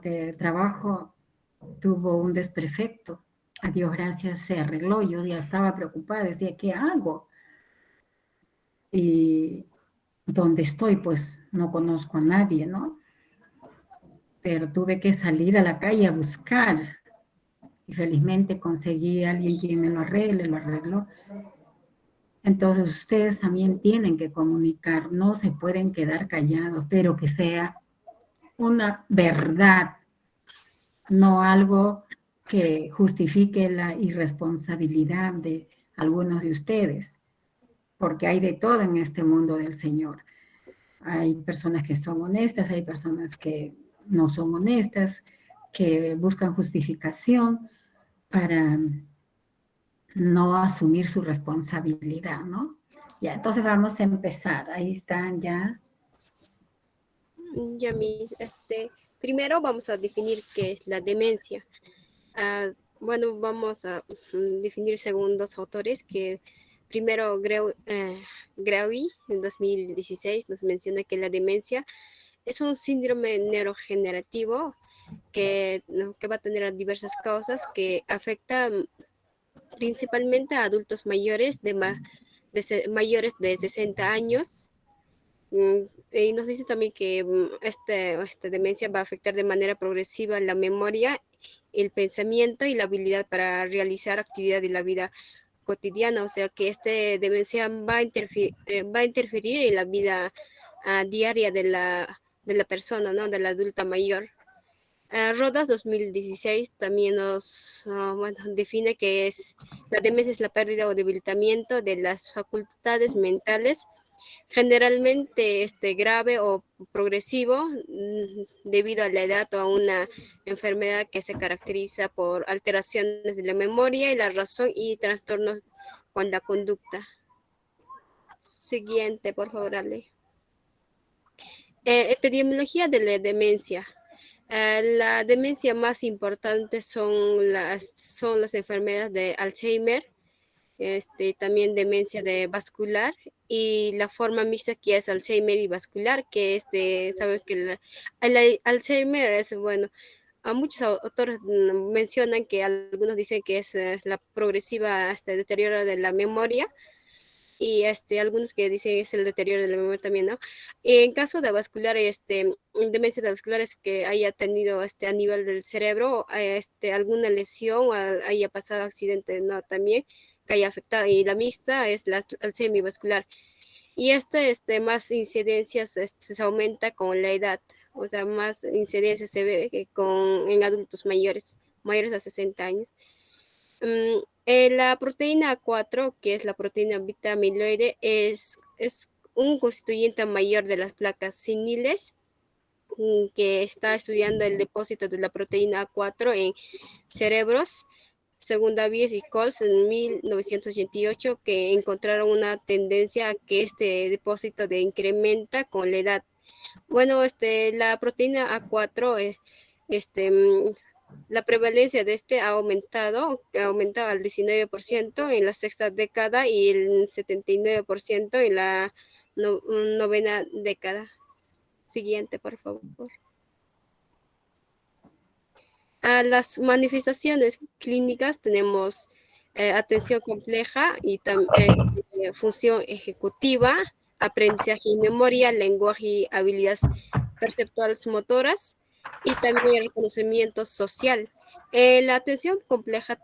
que trabajo tuvo un desperfecto. A Dios gracias se arregló. Yo ya estaba preocupada, decía, ¿qué hago? Y donde estoy, pues no conozco a nadie, ¿no? Pero tuve que salir a la calle a buscar. Y felizmente conseguí a alguien quien me lo arregle, lo arregló. Entonces ustedes también tienen que comunicar, no se pueden quedar callados, pero que sea una verdad, no algo que justifique la irresponsabilidad de algunos de ustedes, porque hay de todo en este mundo del Señor. Hay personas que son honestas, hay personas que no son honestas, que buscan justificación para no asumir su responsabilidad, ¿no? Ya, entonces vamos a empezar. Ahí están ya. Ya, primero vamos a definir qué es la demencia. Bueno, vamos a definir según dos autores que primero Grauy en 2016 nos menciona que la demencia es un síndrome neurogenerativo que va a tener diversas causas que afecta principalmente a adultos mayores mayores de 60 años. Y nos dice también que esta demencia va a afectar de manera progresiva la memoria, el pensamiento y la habilidad para realizar actividad de la vida cotidiana. O sea que esta demencia va a interferir en la vida diaria de la persona, ¿no? De la adulta mayor. Rodas 2016 también bueno, define que la demencia es la pérdida o debilitamiento de las facultades mentales, generalmente grave o progresivo, debido a la edad o a una enfermedad que se caracteriza por alteraciones de la memoria y la razón y trastornos con la conducta. Siguiente, por favor, Ale. Epidemiología de la demencia. La demencia más importante son las enfermedades de Alzheimer, también demencia vascular y la forma mixta que es Alzheimer y vascular, que sabes que el Alzheimer es, bueno, a muchos autores mencionan que algunos dicen que es la progresiva deterioro de la memoria, y algunos que dicen es el deterioro de la memoria también, ¿no? En caso de vascular, demencia vascular es que haya tenido a nivel del cerebro alguna lesión o haya pasado accidente, ¿no? También que haya afectado, y la mixta es la semivascular. Y más incidencias se aumenta con la edad, o sea, más incidencias se ve en adultos mayores a 60 años. La proteína A4, que es la proteína beta amiloide, es un constituyente mayor de las placas seniles, que está estudiando el depósito de la proteína A4 en cerebros, según Davies y Coles en 1988, que encontraron una tendencia a que este depósito incrementa con la edad. Bueno, la proteína A4, la prevalencia de ha aumentado al 19% en la sexta década y el 79% en la novena década. Siguiente, por favor. A las manifestaciones clínicas tenemos atención compleja y función ejecutiva, aprendizaje y memoria, lenguaje y habilidades perceptuales motoras, y también el reconocimiento social. La atención compleja,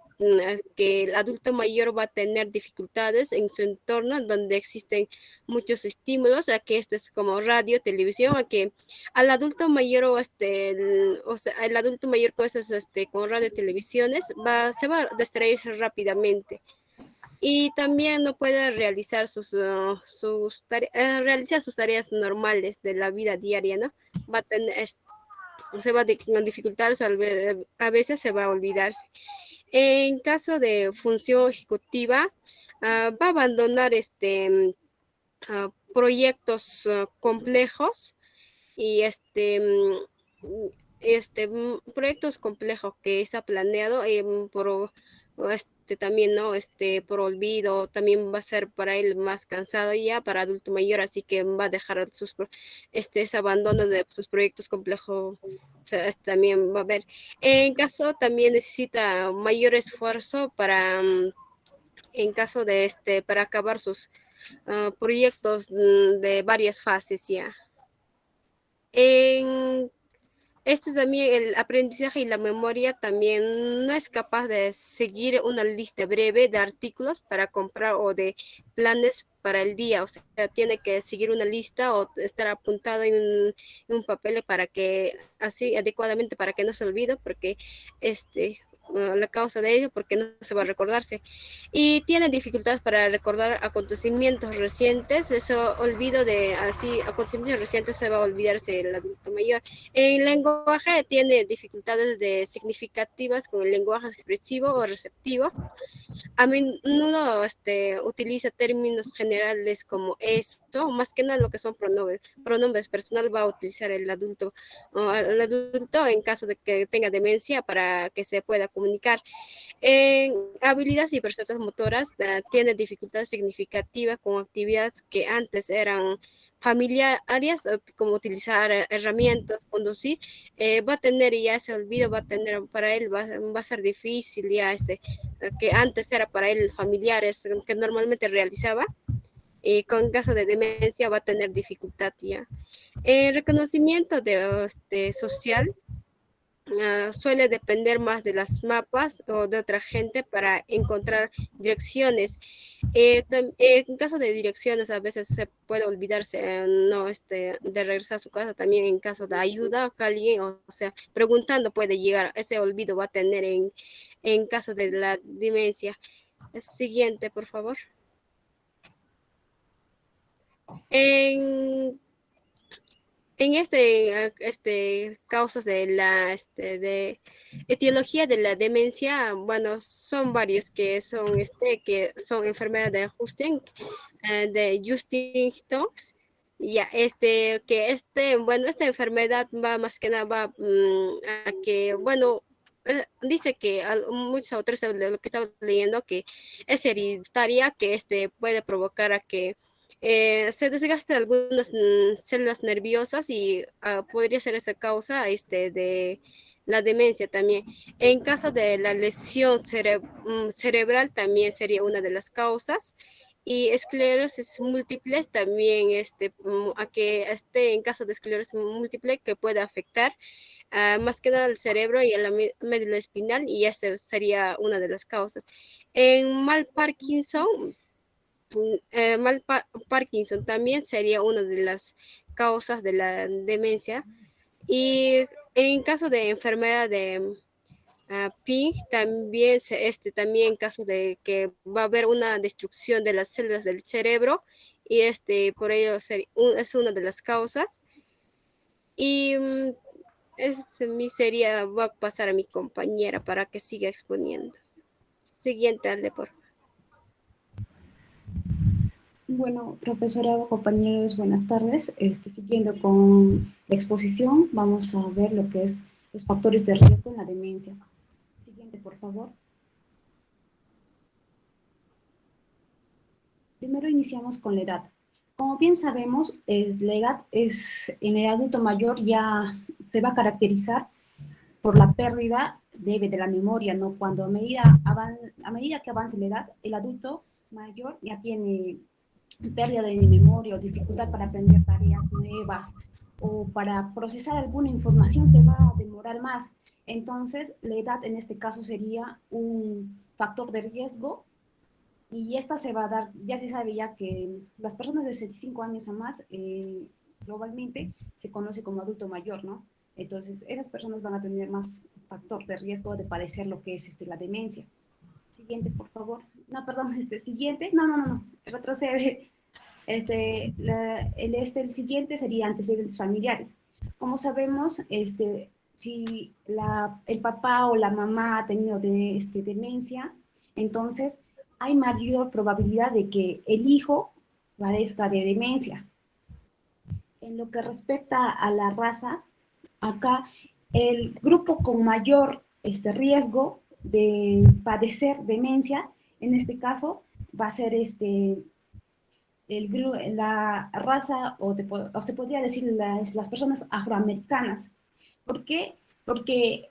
que el adulto mayor va a tener dificultades en su entorno donde existen muchos estímulos, a que esto es como radio, televisión, a que al adulto mayor o sea, el adulto mayor con esas con radio y televisiones se va a distraer rápidamente, y también no puede realizar realizar sus tareas normales de la vida diaria, ¿no? Va a tener, se va a dificultar, a veces se va a olvidarse. En caso de función ejecutiva, va a abandonar proyectos complejos y proyectos complejos que está planeado, o también, ¿no? Por olvido, también va a ser para él más cansado ya para adulto mayor, así que va a dejar ese abandono de sus proyectos complejos. O sea, también va a haber. En caso también necesita mayor esfuerzo para, en caso de para acabar sus proyectos de varias fases ya. En también el aprendizaje y la memoria también no es capaz de seguir una lista breve de artículos para comprar o de planes para el día. O sea, tiene que seguir una lista o estar apuntado en un papel para que así adecuadamente para que no se olvide, porque la causa de ello, porque no se va a recordarse. Y tiene dificultades para recordar acontecimientos recientes. Eso olvido de así acontecimientos recientes se va a olvidarse el adulto mayor. El lenguaje tiene dificultades significativas con el lenguaje expresivo o receptivo. A menudo utiliza términos generales como esto, más que nada lo que son pronombres personal va a utilizar el adulto en caso de que tenga demencia para que se pueda comunicar. En habilidades y percepciones motoras tiene dificultades significativas con actividades que antes eran familiares, como utilizar herramientas, conducir, va a tener ya ese olvido, va a tener, para él va a ser difícil ya que antes era para él familiares, que normalmente realizaba, y con caso de demencia va a tener dificultad ya. El reconocimiento social suele depender más de las mapas o de otra gente para encontrar direcciones. En caso de direcciones, a veces se puede olvidarse no, de regresar a su casa. También en caso de ayuda, alguien, o sea, preguntando puede llegar. Ese olvido va a tener en caso de la demencia. Siguiente, por favor. En causas de la de etiología de la demencia, bueno, son varios que son enfermedades de Justin-Stokes. Ya, bueno, esta enfermedad va más que nada a que, bueno, dice que muchos autores de lo que estaba leyendo que es hereditaria, que puede provocar a que se desgastan algunas células nerviosas y podría ser esa causa de la demencia también. En caso de la lesión cerebral también sería una de las causas. Y esclerosis múltiple también, a que en caso de esclerosis múltiple que puede afectar más que nada al cerebro y a la médula espinal, y esa sería una de las causas. En mal Parkinson, Parkinson también sería una de las causas de la demencia. Y en caso de enfermedad de PING, también, también en caso de que va a haber una destrucción de las células del cerebro, y por ello es una de las causas. Y va a pasar a mi compañera para que siga exponiendo. Siguiente, Ale, por favor. Bueno, profesora o compañeros, buenas tardes. Siguiendo con la exposición, vamos a ver lo que es los factores de riesgo en la demencia. Siguiente, por favor. Primero iniciamos con la edad. Como bien sabemos, la edad en el adulto mayor ya se va a caracterizar por la pérdida de la memoria, ¿no? Cuando a medida que avance la edad, el adulto mayor ya tiene pérdida de memoria o dificultad para aprender tareas nuevas o para procesar alguna información se va a demorar más. Entonces, la edad en este caso sería un factor de riesgo y esta se va a dar, ya se sabe ya que las personas de 65 años a más globalmente se conoce como adulto mayor, ¿no? Entonces, esas personas van a tener más factor de riesgo de padecer lo que es la demencia. Siguiente, por favor. No, perdón, siguiente. No, retrocede. El siguiente sería antecedentes familiares. Como sabemos, si el papá o la mamá ha tenido demencia, entonces hay mayor probabilidad de que el hijo padezca de demencia. En lo que respecta a la raza, acá el grupo con mayor riesgo de padecer demencia, en este caso, va a ser la raza, o se podría decir las personas afroamericanas. ¿Por qué? Porque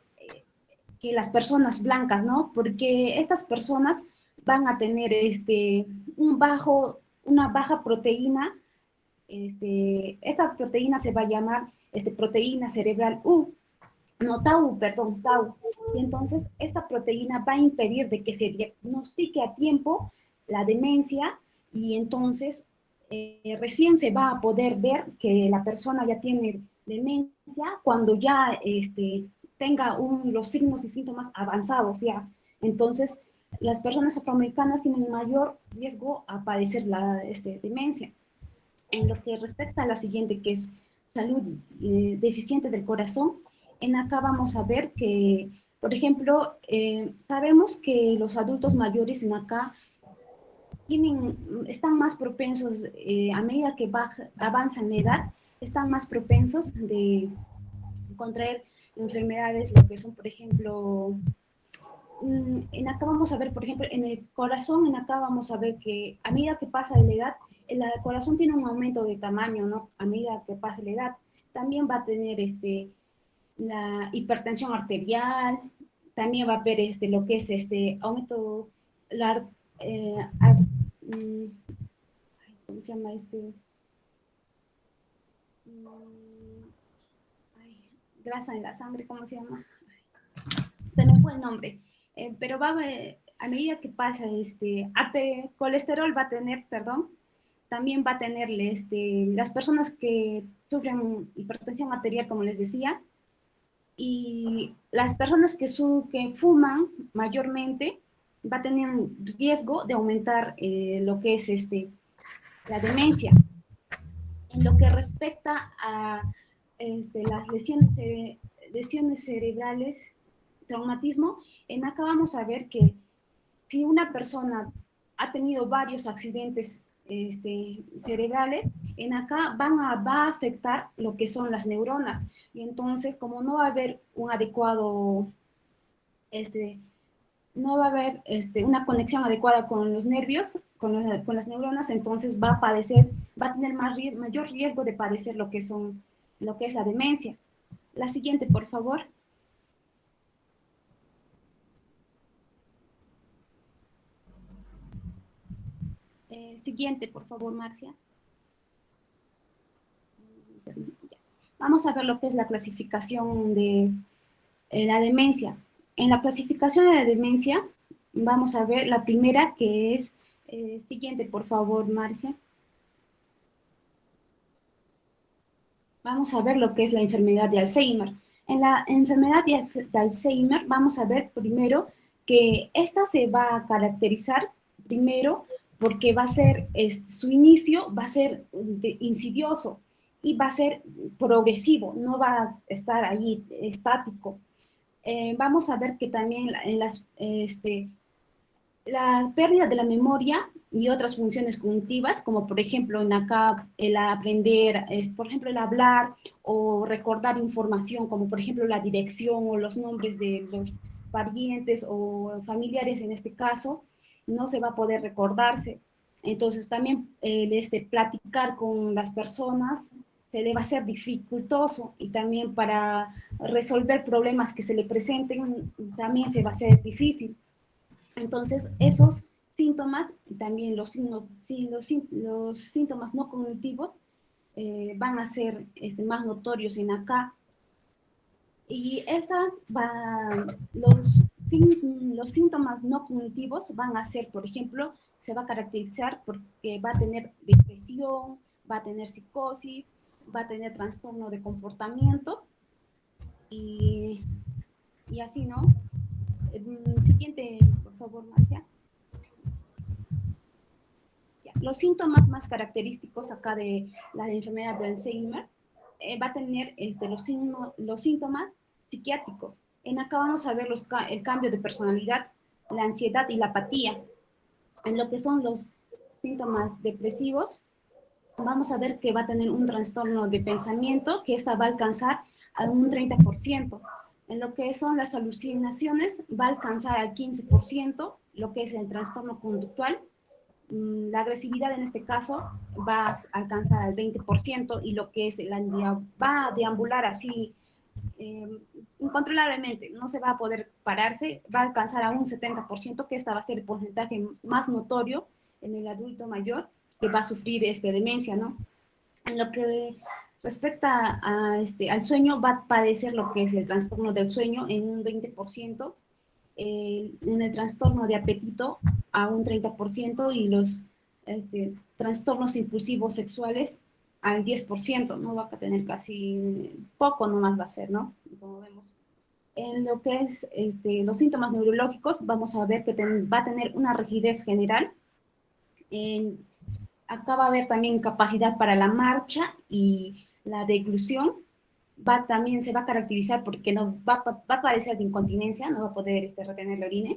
que las personas blancas, ¿no? Porque estas personas van a tener una baja proteína. Esta proteína se va a llamar proteína cerebral U, no tau, perdón, tau. Y entonces esta proteína va a impedir de que se diagnostique a tiempo la demencia, y entonces recién se va a poder ver que la persona ya tiene demencia cuando ya tenga los signos y síntomas avanzados ya. Entonces, las personas afroamericanas tienen mayor riesgo a padecer la demencia. En lo que respecta a la siguiente, que es salud deficiente del corazón, en acá vamos a ver que, por ejemplo, sabemos que los adultos mayores en acá están más propensos, a medida que avanzan la edad, están más propensos de contraer enfermedades, lo que son, por ejemplo, en acá vamos a ver, por ejemplo, en el corazón, en acá vamos a ver que a medida que pasa la edad, el corazón tiene un aumento de tamaño, ¿no? A medida que pasa la edad. También va a tener la hipertensión arterial, también va a haber lo que es aumento, la, eh, ar, mm, ¿cómo se llama ay, grasa en la sangre, ¿cómo se llama? Se me fue el nombre. Pero a medida que pasa, colesterol va a tener, perdón, también va a tener las personas que sufren hipertensión arterial, como les decía, y las personas que fuman mayormente va a tener un riesgo de aumentar lo que es la demencia. En lo que respecta a las lesiones cerebrales, traumatismo, en acá vamos a ver que si una persona ha tenido varios accidentes cerebrales, en acá va a afectar lo que son las neuronas. Y entonces, como no va a haber un adecuado, no va a haber una conexión adecuada con los nervios, con las neuronas, entonces va a tener mayor riesgo de padecer lo que es la demencia. La siguiente, por favor. Siguiente, por favor, Marcia. Vamos a ver lo que es la clasificación de la demencia. En la clasificación de la demencia, vamos a ver la primera, que es, siguiente, por favor, Marcia. Vamos a ver lo que es la enfermedad de Alzheimer. En la enfermedad de Alzheimer, vamos a ver primero que esta se va a caracterizar primero porque va a ser, su inicio va a ser insidioso y va a ser progresivo, no va a estar ahí estático. Vamos a ver que también la pérdida de la memoria y otras funciones cognitivas, como por ejemplo en acá el aprender, por ejemplo el hablar o recordar información, como por ejemplo la dirección o los nombres de los parientes o familiares en este caso, no se va a poder recordarse. Entonces también platicar con las personas se le va a ser dificultoso, y también para resolver problemas que se le presenten también se va a hacer difícil. Entonces, esos síntomas y también los síntomas no cognitivos van a ser más notorios en acá. Y los síntomas no cognitivos van a ser, por ejemplo, se va a caracterizar porque va a tener depresión, va a tener psicosis, va a tener trastorno de comportamiento y así, ¿no? Siguiente, por favor, Marcia. Los síntomas más característicos acá de la enfermedad de Alzheimer va a tener los síntomas psiquiátricos. En acá vamos a ver el cambio de personalidad, la ansiedad y la apatía. En lo que son los síntomas depresivos, vamos a ver que va a tener un trastorno de pensamiento, que esta va a alcanzar a un 30%. En lo que son las alucinaciones, va a alcanzar al 15%, lo que es el trastorno conductual. La agresividad en este caso va a alcanzar al 20% y lo que es va a deambular así incontrolablemente, no se va a poder pararse, va a alcanzar a un 70%, que esta va a ser el porcentaje más notorio en el adulto mayor que va a sufrir demencia, ¿no? En lo que respecta al sueño, va a padecer lo que es el trastorno del sueño en un 20%, en el trastorno de apetito a un 30% y los trastornos impulsivos sexuales al 10%, no va a tener casi poco nomás va a ser, ¿no? Como vemos. En lo que es los síntomas neurológicos, vamos a ver que va a tener una rigidez general. Acá va a haber también capacidad para la marcha y la deglución. También se va a caracterizar porque no va a padecer de incontinencia, no va a poder retener la orina.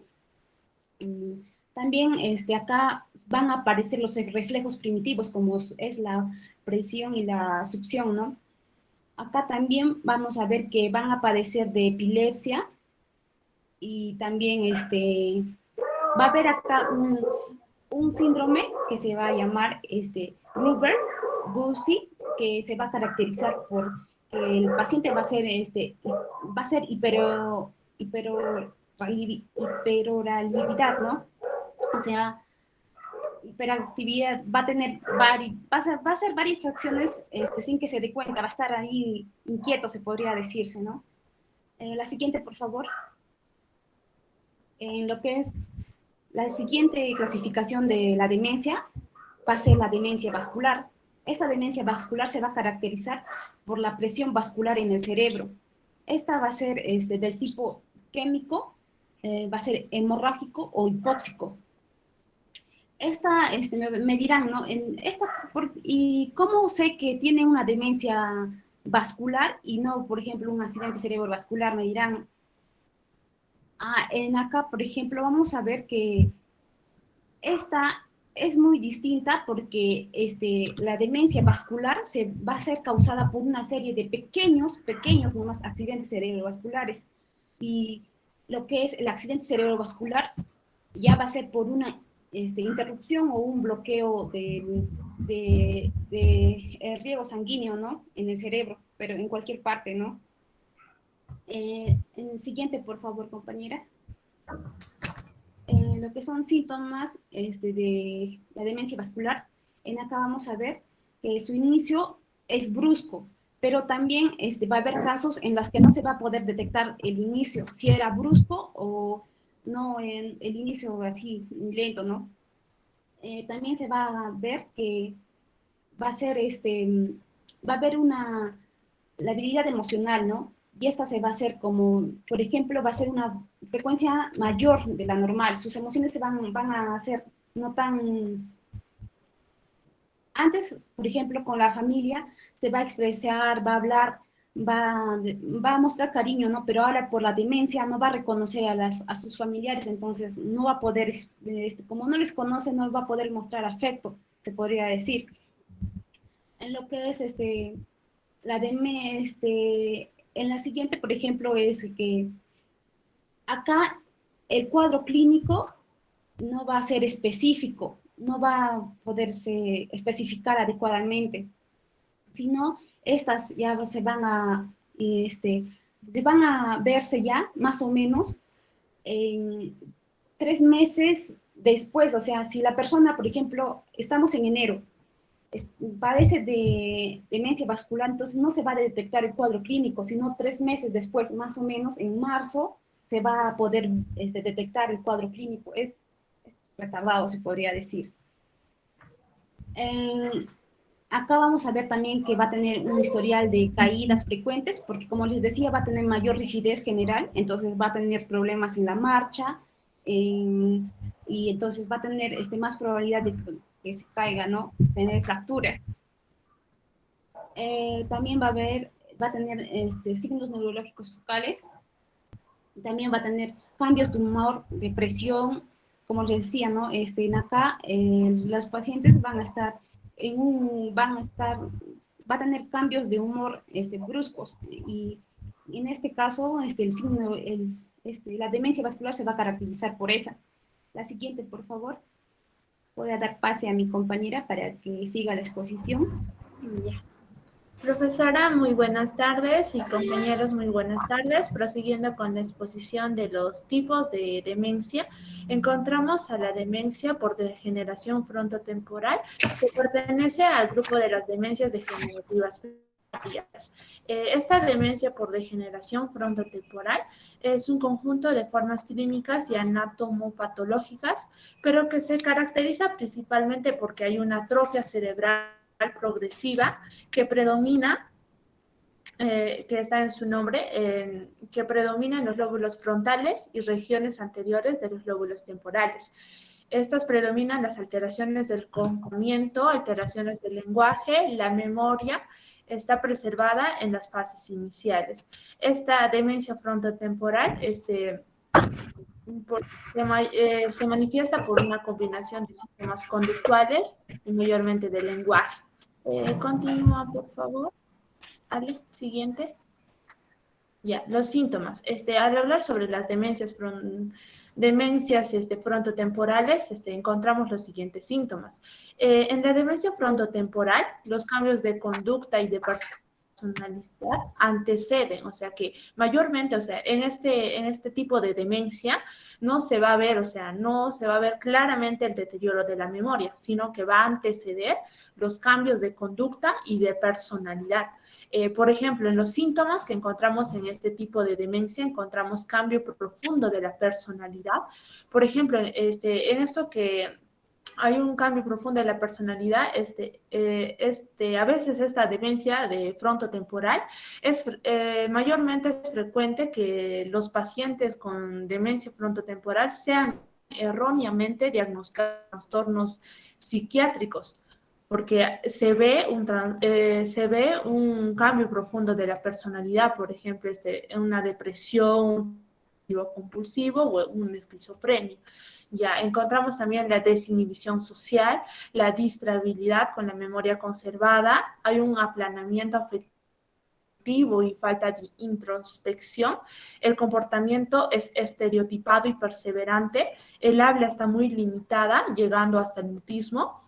También acá van a aparecer los reflejos primitivos, como es la presión y la succión, ¿no? Acá también vamos a ver que van a padecer de epilepsia y también va a haber acá un síndrome que se va a llamar Gruber-Bucy, que se va a caracterizar por que el paciente va a ser hiperoralidad, ¿no? O sea, hiperactividad, va a tener va a hacer varias acciones sin que se dé cuenta, va a estar ahí inquieto, se podría decirse, ¿no? La siguiente, por favor. En lo que es la siguiente clasificación de la demencia va a ser la demencia vascular. Esta demencia vascular se va a caracterizar por la presión vascular en el cerebro. Esta va a ser del tipo isquémico, va a ser hemorrágico o hipóxico. Esta, me dirán, ¿no? ¿Y cómo sé que tiene una demencia vascular y no, por ejemplo, un accidente cerebrovascular? Me dirán, acá, por ejemplo, vamos a ver que esta es muy distinta porque la demencia vascular va a ser causada por una serie de pequeños nomás accidentes cerebrovasculares. Y lo que es el accidente cerebrovascular ya va a ser por una interrupción o un bloqueo de el riego sanguíneo, ¿no? En el cerebro, pero en cualquier parte, ¿no? En el siguiente, por favor, compañera. Lo que son síntomas de la demencia vascular, acá vamos a ver que su inicio es brusco, pero también va a haber casos en los que no se va a poder detectar el inicio, si era brusco o no, en el inicio así lento, ¿no? También se va a ver que va a ser va a haber la habilidad emocional, ¿no? Y esta se va a hacer como, por ejemplo, va a ser una frecuencia mayor de la normal. Sus emociones van a hacer no tan... Antes, por ejemplo, con la familia se va a expresar, va a hablar, va a mostrar cariño, ¿no? Pero ahora por la demencia no va a reconocer a sus familiares, entonces no va a poder, como no les conoce, no va a poder mostrar afecto, se podría decir. En lo que es en la siguiente, por ejemplo, es que acá el cuadro clínico no va a ser específico, no va a poderse especificar adecuadamente, sino estas ya se van a verse ya más o menos en 3 meses después. O sea, si la persona, por ejemplo, estamos en enero, padece de demencia vascular, entonces no se va a detectar el cuadro clínico, sino 3 meses después, más o menos en marzo, se va a poder detectar el cuadro clínico. Es retardado, se podría decir. Acá vamos a ver también que va a tener un historial de caídas frecuentes, porque como les decía, va a tener mayor rigidez general, entonces va a tener problemas en la marcha, y entonces va a tener más probabilidad de que se caiga, ¿no? Tener fracturas. También va a tener signos neurológicos focales, también va a tener cambios de humor, depresión, como les decía, ¿no? Acá los pacientes van a estar va a tener cambios de humor bruscos y En este caso, el signo, la demencia vascular se va a caracterizar por esa. La siguiente, por favor. Voy a dar pase a mi compañera para que siga la exposición. Ya. Profesora, muy buenas tardes y compañeros, muy buenas tardes. Prosiguiendo con la exposición de los tipos de demencia, encontramos a la demencia por degeneración frontotemporal, que pertenece al grupo de las demencias degenerativas primarias. Esta demencia por degeneración frontotemporal es un conjunto de formas clínicas y anatomopatológicas, pero que se caracteriza principalmente porque hay una atrofia cerebral progresiva que predomina, que está en su nombre, que predomina en los lóbulos frontales y regiones anteriores de los lóbulos temporales. Estas predominan las alteraciones del comportamiento, alteraciones del lenguaje, la memoria está preservada en las fases iniciales. Esta demencia frontotemporal se manifiesta por una combinación de síntomas conductuales y mayormente del lenguaje. Continúa, por favor. Ale, siguiente. Ya, los síntomas. Al hablar sobre las demencias frontotemporales, encontramos los siguientes síntomas. En la demencia frontotemporal, los cambios de conducta y de personalidad anteceden, o sea que mayormente, o sea, en este tipo de demencia no se va a ver, o sea, no se va a ver claramente el deterioro de la memoria, sino que va a anteceder los cambios de conducta y de personalidad. Por ejemplo, en los síntomas que encontramos en este tipo de demencia, encontramos cambio profundo de la personalidad. Por ejemplo, en esto que hay un cambio profundo de la personalidad, a veces esta demencia de frontotemporal mayormente es frecuente que los pacientes con demencia frontotemporal sean erróneamente diagnosticados trastornos psiquiátricos, porque se ve un cambio profundo de la personalidad, por ejemplo, una depresión, un compulsivo o una esquizofrenia. Ya encontramos también la desinhibición social, la distrabilidad con la memoria conservada, hay un aplanamiento afectivo y falta de introspección, el comportamiento es estereotipado y perseverante, el habla está muy limitada, llegando hasta el mutismo.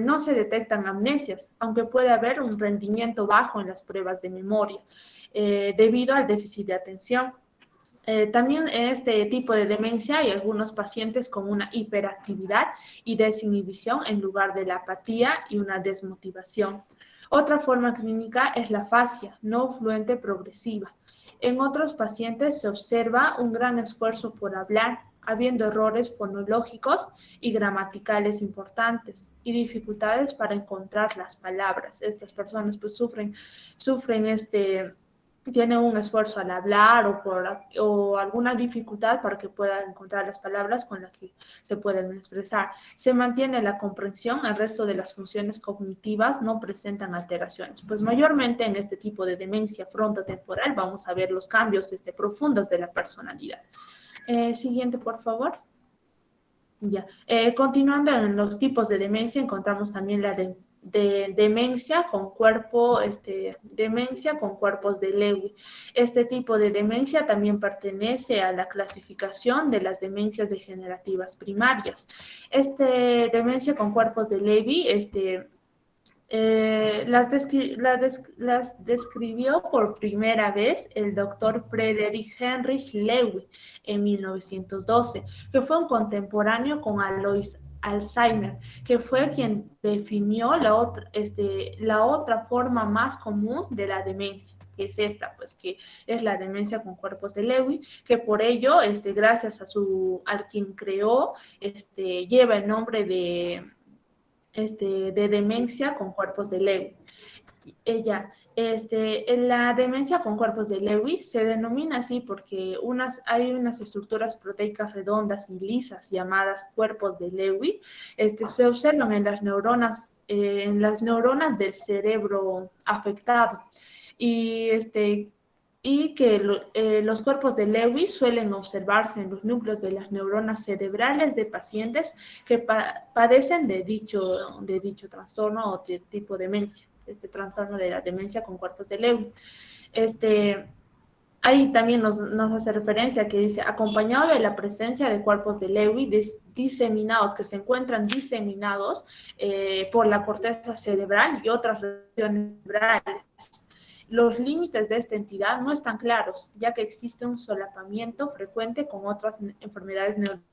No se detectan amnesias, aunque puede haber un rendimiento bajo en las pruebas de memoria, debido al déficit de atención. También en este tipo de demencia hay algunos pacientes con una hiperactividad y desinhibición en lugar de la apatía y una desmotivación. Otra forma clínica es la afasia no fluente progresiva. En otros pacientes se observa un gran esfuerzo por hablar, habiendo errores fonológicos y gramaticales importantes y dificultades para encontrar las palabras. Estas personas pues sufren tienen un esfuerzo al hablar o alguna dificultad para que puedan encontrar las palabras con las que se pueden expresar. Se mantiene la comprensión, el resto de las funciones cognitivas no presentan alteraciones. Pues mayormente en este tipo de demencia frontotemporal vamos a ver los cambios profundos de la personalidad. Siguiente, por favor. Ya. Continuando en los tipos de demencia, encontramos también la de demencia con demencia con cuerpos de Lewy. Este tipo de demencia también pertenece a la clasificación de las demencias degenerativas primarias. Demencia con cuerpos de Lewy, las describió por primera vez el doctor Friedrich Heinrich Lewy en 1912, que fue un contemporáneo con Alois Alzheimer, que fue quien definió la otra forma más común de la demencia, que es esta, pues que es la demencia con cuerpos de Lewy, que por ello, gracias a quien creó, lleva el nombre de demencia con cuerpos de Lewy. La demencia con cuerpos de Lewy se denomina así porque hay unas estructuras proteicas redondas y lisas llamadas cuerpos de Lewy. Se observan en las neuronas del cerebro afectado. Y que los cuerpos de Lewy suelen observarse en los núcleos de las neuronas cerebrales de pacientes que padecen de dicho trastorno o tipo de demencia, trastorno de la demencia con cuerpos de Lewy. Ahí también nos hace referencia que dice, acompañado de la presencia de cuerpos de Lewy diseminados, que se encuentran diseminados por la corteza cerebral y otras regiones cerebrales. Los límites de esta entidad no están claros, ya que existe un solapamiento frecuente con otras enfermedades neurológicas.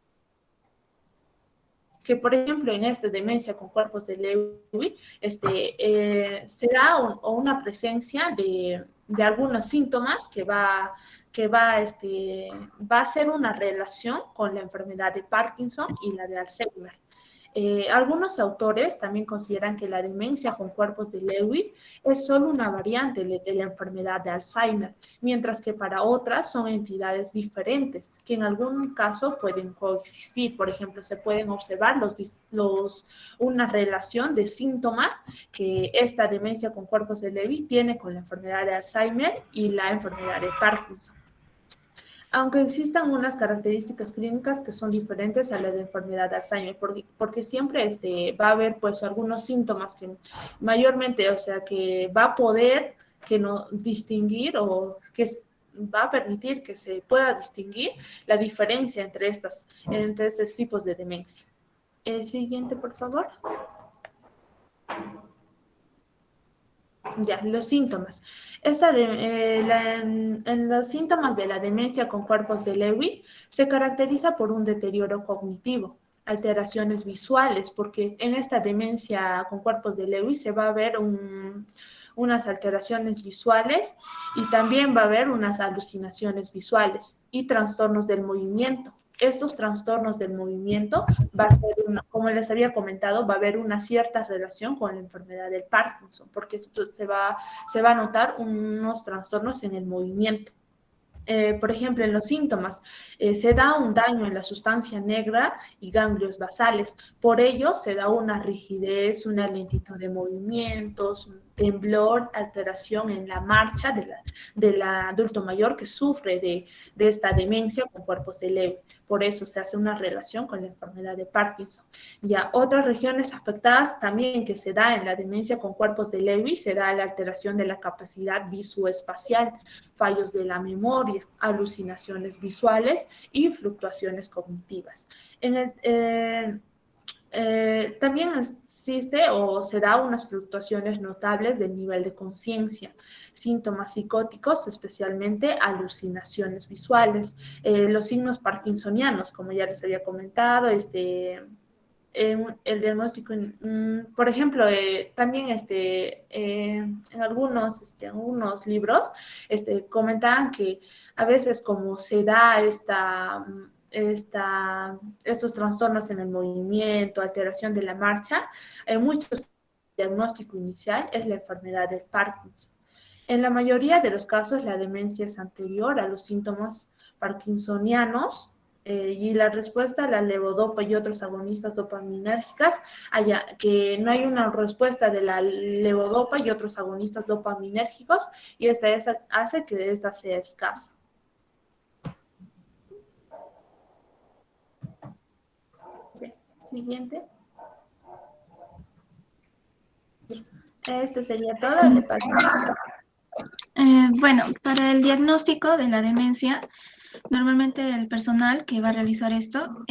Que, por ejemplo, en esta demencia con cuerpos de Lewy, se da una presencia de algunos síntomas que va a hacer una relación con la enfermedad de Parkinson y la de Alzheimer. Algunos autores también consideran que la demencia con cuerpos de Lewy es solo una variante de la enfermedad de Alzheimer, mientras que para otras son entidades diferentes, que en algún caso pueden coexistir. Por ejemplo, se pueden observar una relación de síntomas que esta demencia con cuerpos de Lewy tiene con la enfermedad de Alzheimer y la enfermedad de Parkinson, aunque existan unas características clínicas que son diferentes a la de enfermedad de Alzheimer, porque siempre va a haber pues algunos síntomas que mayormente, o sea, que va a poder que no distinguir o que va a permitir que se pueda distinguir la diferencia entre estos tipos de demencia. Siguiente, por favor. Ya, los síntomas. En los síntomas de la demencia con cuerpos de Lewy se caracteriza por un deterioro cognitivo, alteraciones visuales, porque en esta demencia con cuerpos de Lewy se va a ver unas alteraciones visuales y también va a haber unas alucinaciones visuales y trastornos del movimiento. Estos trastornos del movimiento va a ser, como les había comentado, va a haber una cierta relación con la enfermedad del Parkinson, porque se va a notar unos trastornos en el movimiento. Por ejemplo, en los síntomas, se da un daño en la sustancia negra y ganglios basales. Por ello, se da una rigidez, una lentitud de movimientos, un temblor, alteración en la marcha del adulto mayor que sufre de esta demencia con cuerpos de Lewy. Por eso se hace una relación con la enfermedad de Parkinson. Ya otras regiones afectadas también que se da en la demencia con cuerpos de Lewy, se da la alteración de la capacidad visoespacial, fallos de la memoria, alucinaciones visuales y fluctuaciones cognitivas. También existe o se da unas fluctuaciones notables del nivel de conciencia, síntomas psicóticos, especialmente alucinaciones visuales, los signos parkinsonianos, como ya les había comentado, el diagnóstico, por ejemplo, también en algunos libros comentaban que a veces como se da estos trastornos en el movimiento, alteración de la marcha, muchos diagnóstico inicial es la enfermedad del Parkinson. En la mayoría de los casos, la demencia es anterior a los síntomas parkinsonianos y la respuesta a la levodopa y otros agonistas dopaminérgicas, que no hay una respuesta de la levodopa y otros agonistas dopaminérgicos y esta hace que esta sea escasa. Siguiente. Esto sería todo. Le paso. Bueno, para el diagnóstico de la demencia, normalmente el personal que va a realizar esto,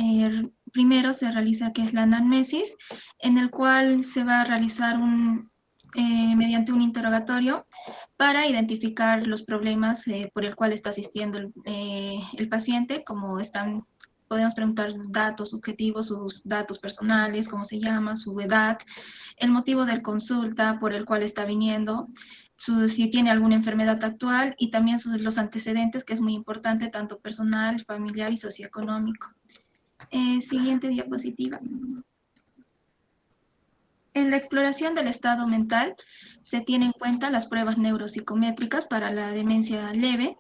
primero se realiza que es la anamnesis, en el cual se va a realizar mediante un interrogatorio para identificar los problemas por el cual está asistiendo el paciente, como podemos preguntar datos subjetivos, sus datos personales, cómo se llama, su edad, el motivo de consulta por el cual está viniendo, si tiene alguna enfermedad actual y también los antecedentes, que es muy importante, tanto personal, familiar y socioeconómico. Siguiente diapositiva. En la exploración del estado mental se tienen en cuenta las pruebas neuropsicométricas para la demencia leve,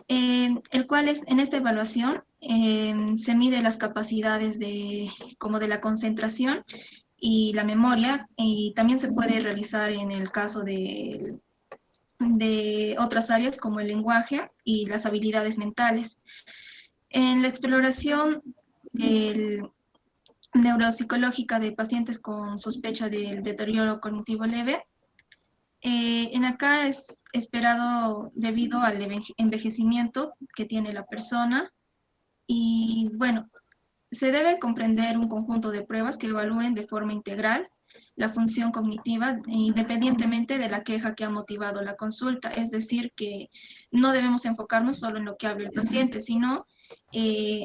el cual en esta evaluación se mide las capacidades como de la concentración y la memoria, y también se puede realizar en el caso de otras áreas como el lenguaje y las habilidades mentales. En la exploración neuropsicológica de pacientes con sospecha del deterioro cognitivo leve, En acá es esperado debido al envejecimiento que tiene la persona y bueno, se debe comprender un conjunto de pruebas que evalúen de forma integral la función cognitiva independientemente de la queja que ha motivado la consulta. Es decir, que no debemos enfocarnos solo en lo que habla el paciente, sino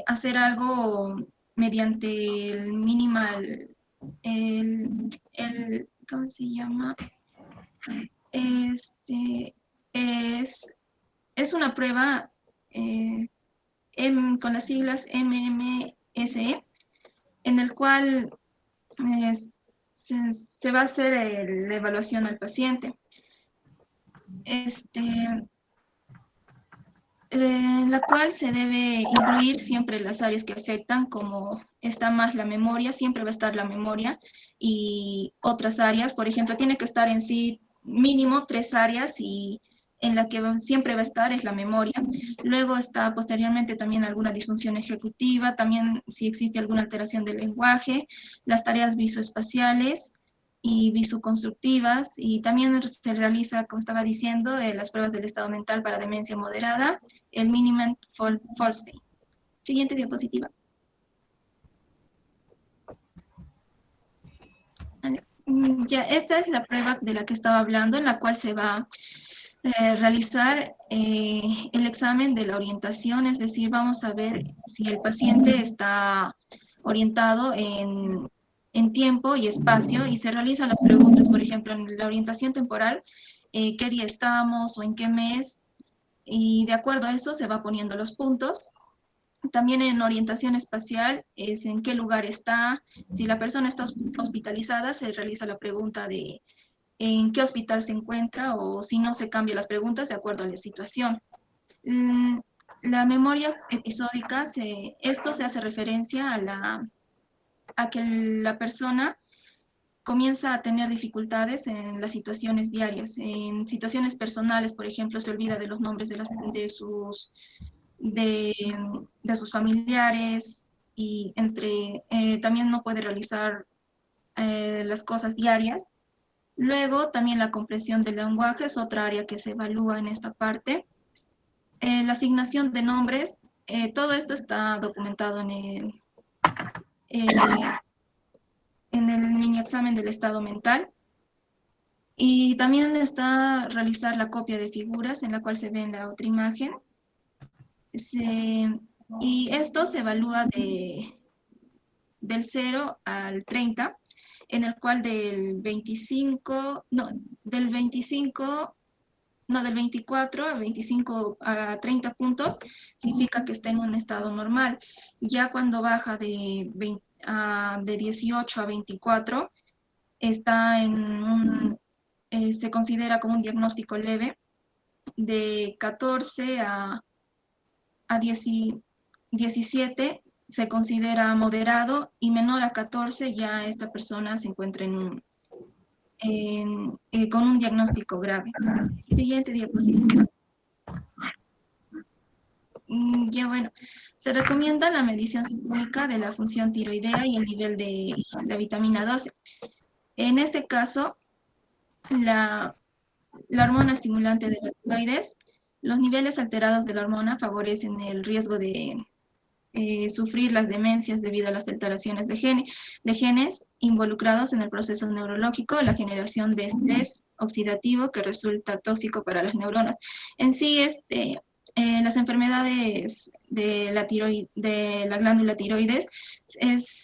hacer algo mediante el minimal, ¿cómo se llama? Este, es una prueba con las siglas MMSE, en el cual eh, se va a hacer la evaluación al paciente. En la cual se debe incluir siempre las áreas que afectan, como está más la memoria, siempre va a estar la memoria y otras áreas, por ejemplo, tiene que estar en sí mínimo 3 áreas y en la que siempre va a estar es la memoria. Luego está posteriormente también alguna disfunción ejecutiva, también si existe alguna alteración del lenguaje, las tareas visoespaciales y visoconstructivas, y también se realiza, como estaba diciendo, las pruebas del estado mental para demencia moderada, el Miniman-Folstein. Siguiente diapositiva. Ya, esta es la prueba de la que estaba hablando, en la cual se va a realizar el examen de la orientación, es decir, vamos a ver si el paciente está orientado en tiempo y espacio, y se realizan las preguntas, por ejemplo, en la orientación temporal, qué día estamos o en qué mes, y de acuerdo a eso se va poniendo los puntos. También en orientación espacial es en qué lugar está. Si la persona está hospitalizada, se realiza la pregunta de en qué hospital se encuentra, o si no, se cambia las preguntas de acuerdo a la situación. La memoria episódica, esto se hace referencia a que la persona comienza a tener dificultades en las situaciones diarias. En situaciones personales, por ejemplo, se olvida de los nombres de sus familiares, y también no puede realizar las cosas diarias. Luego, también la comprensión del lenguaje es otra área que se evalúa en esta parte. La asignación de nombres, todo esto está documentado en el mini examen del estado mental. Y también está realizar la copia de figuras, en la cual se ve en la otra imagen. Y esto se evalúa del 0 al 30, en el cual del 24 a 25 a 30 puntos significa que está en un estado normal. Ya cuando baja de 18 a 24, está se considera como un diagnóstico leve. De 14 a 17 se considera moderado, y menor a 14 ya esta persona se encuentra con un diagnóstico grave. Siguiente diapositiva. Ya bueno, se recomienda la medición sistémica de la función tiroidea y el nivel de la vitamina 12. En este caso, la hormona estimulante de la tiroides, los niveles alterados de la hormona favorecen el riesgo de sufrir las demencias debido a las alteraciones de genes involucrados en el proceso neurológico, la generación de estrés oxidativo que resulta tóxico para las neuronas. En sí, las enfermedades de la glándula tiroides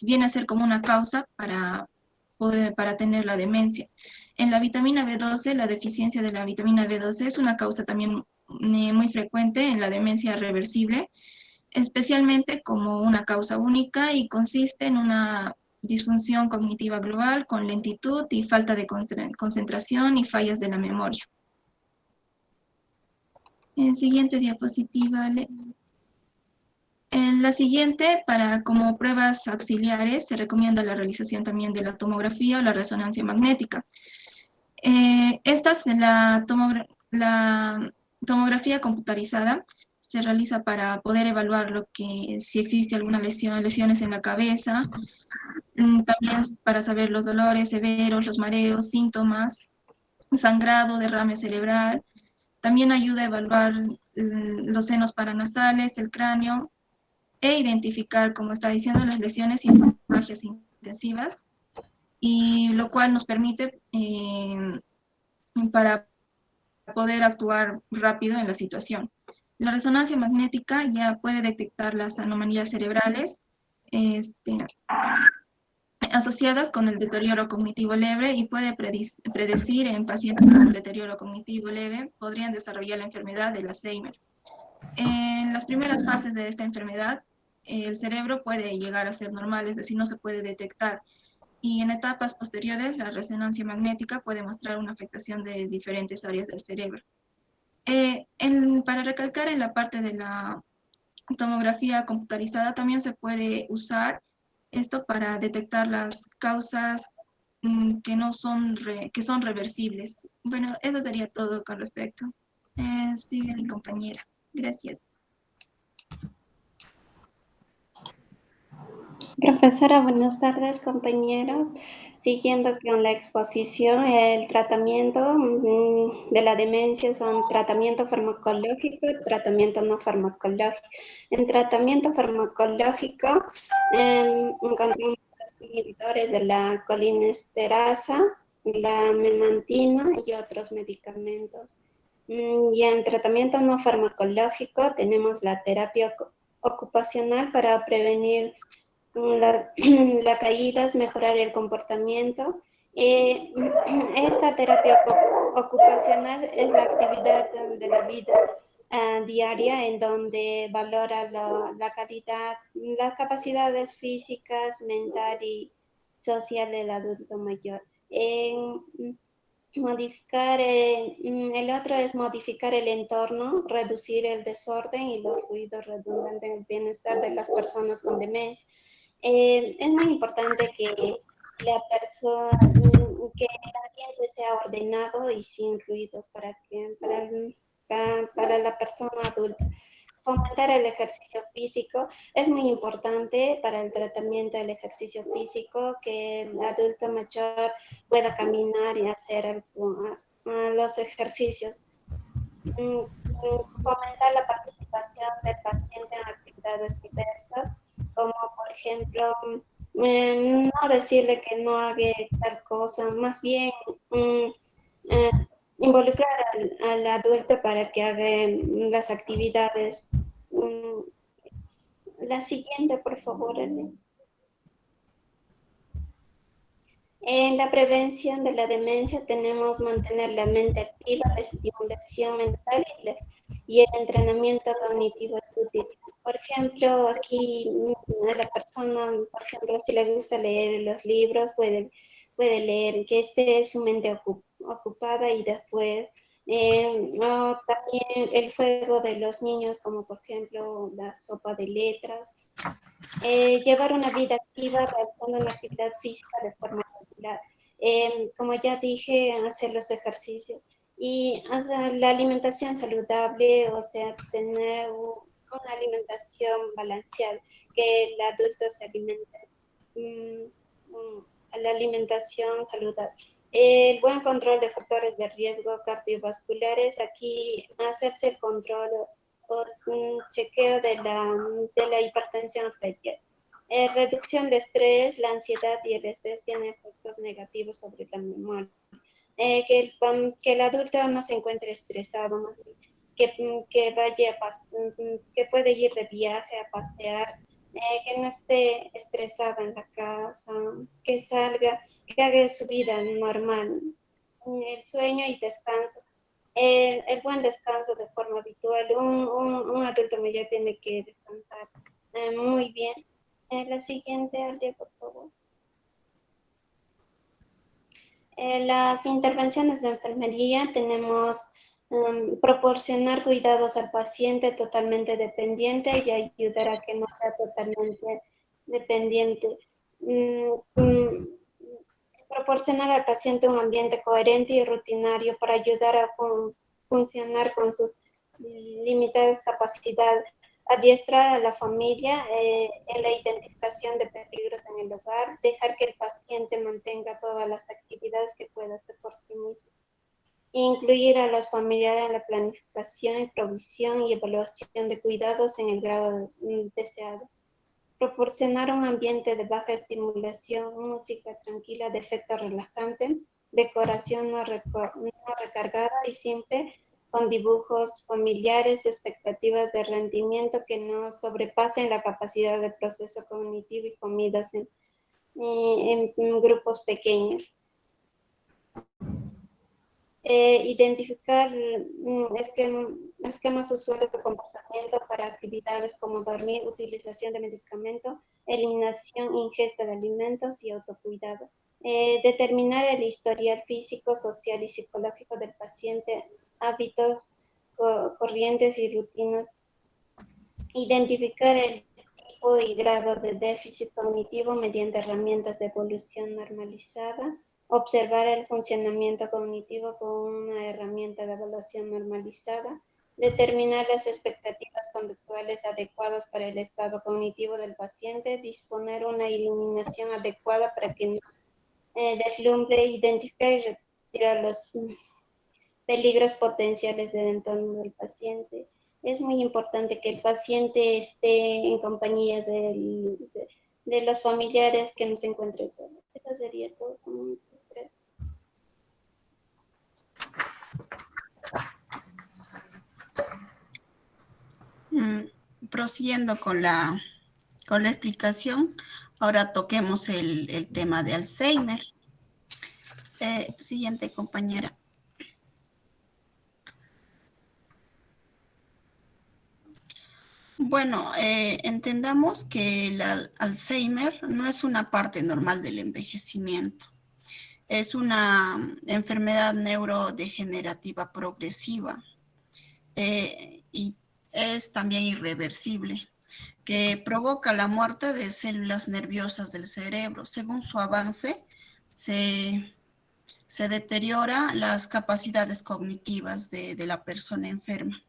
viene a ser como una causa para tener la demencia. En la vitamina B12, la deficiencia de la vitamina B12 es una causa también muy frecuente en la demencia reversible, especialmente como una causa única, y consiste en una disfunción cognitiva global con lentitud y falta de concentración y fallas de la memoria. Siguiente diapositiva. En la siguiente, como pruebas auxiliares, se recomienda la realización también de la tomografía o la resonancia magnética. La tomografía computarizada se realiza para poder evaluar si existe alguna lesiones en la cabeza, también para saber los dolores severos, los mareos, síntomas. sangrado, derrame cerebral. También ayuda a evaluar los senos paranasales, el cráneo, e identificar, como está diciendo, las lesiones y hemorragias intensivas, y lo cual nos permite para poder actuar rápido en la situación. La resonancia magnética ya puede detectar las anomalías cerebrales asociadas con el deterioro cognitivo leve y puede predecir en pacientes con deterioro cognitivo leve podrían desarrollar la enfermedad del Alzheimer. En las primeras fases de esta enfermedad, el cerebro puede llegar a ser normal, es decir, no se puede detectar. Y en etapas posteriores, la resonancia magnética puede mostrar una afectación de diferentes áreas del cerebro. Para recalcar, en la parte de la tomografía computarizada también se puede usar esto para detectar las causas que son reversibles. Bueno, eso sería todo con respecto. Sigue mi compañera. Gracias. Profesora, buenas tardes, compañeros. Siguiendo con la exposición, el tratamiento de la demencia son tratamiento farmacológico y tratamiento no farmacológico. En tratamiento farmacológico encontramos inhibidores de la colinesterasa, la memantina y otros medicamentos. Y en tratamiento no farmacológico tenemos la terapia ocupacional para prevenir la caída, es mejorar el comportamiento. Esta terapia ocupacional es la actividad de la vida diaria en donde valora la calidad, las capacidades físicas, mental y social del adulto mayor. Modificar, el otro es modificar el entorno, reducir el desorden y los ruidos redundantes en el bienestar de las personas con demencia. Es muy importante que la persona, que el ambiente sea ordenado y sin ruidos para la persona adulta. Fomentar el ejercicio físico es muy importante para el tratamiento del ejercicio físico, que el adulto mayor pueda caminar y hacer los ejercicios. Fomentar la participación del paciente en actividades diversas, como por ejemplo, no decirle que no haga tal cosa, más bien involucrar al adulto para que haga las actividades. La siguiente, por favor, Ellen. En la prevención de la demencia tenemos mantener la mente activa, la estimulación mental y el entrenamiento cognitivo es útil. Por ejemplo, aquí a la persona, por ejemplo, si le gusta leer los libros, puede leer, que esté su mente ocupada y después también el juego de los niños, como por ejemplo la sopa de letras. Llevar una vida activa realizando una actividad física de forma regular. Como ya dije, hacer los ejercicios y hacer la alimentación saludable, o sea, tener una alimentación balanceada, que el adulto se alimente, la alimentación saludable. El buen control de factores de riesgo cardiovasculares, aquí hacerse el control o un chequeo de la hipertensión arterial. Reducción de estrés, la ansiedad y el estrés tienen efectos negativos sobre la memoria. Que el adulto no se encuentre estresado, más bien, que puede ir de viaje a pasear, que no esté estresado en la casa, que salga, que haga su vida normal. El sueño y descanso. El buen descanso de forma habitual. Un adulto mayor tiene que descansar muy bien. La siguiente, Ale, por favor. Las intervenciones de enfermería tenemos proporcionar cuidados al paciente totalmente dependiente y ayudar a que no sea totalmente dependiente. Proporcionar al paciente un ambiente coherente y rutinario para ayudar a funcionar con sus limitadas capacidades. Adiestrar a la familia en la identificación de peligros en el hogar, dejar que el paciente mantenga todas las actividades que pueda hacer por sí mismo. incluir a los familiares en la planificación y provisión y evaluación de cuidados en el grado deseado. Proporcionar un ambiente de baja estimulación, música tranquila de efecto relajante, decoración no recargada y simple, con dibujos familiares y expectativas de rendimiento que no sobrepasen la capacidad de proceso cognitivo y comidas en grupos pequeños. Identificar esquemas usuales de comportamiento para actividades como dormir, utilización de medicamentos, eliminación, ingesta de alimentos y autocuidado. Determinar el historial físico, social y psicológico del paciente, hábitos, corrientes y rutinas. Identificar el tipo y grado de déficit cognitivo mediante herramientas de evolución normalizada. Observar el funcionamiento cognitivo con una herramienta de evaluación normalizada. Determinar las expectativas conductuales adecuadas para el estado cognitivo del paciente. Disponer una iluminación adecuada para que no deslumbre. Identificar y retirar los peligros potenciales del entorno del paciente. Es muy importante que el paciente esté en compañía de los familiares, que no se encuentren solos. Eso sería todo. Prosiguiendo con la explicación, ahora toquemos el tema de Alzheimer. Siguiente compañera. Bueno, entendamos que el Alzheimer no es una parte normal del envejecimiento. Es una enfermedad neurodegenerativa progresiva y es también irreversible, que provoca la muerte de células nerviosas del cerebro. Según su avance, se deteriora las capacidades cognitivas de la persona enferma.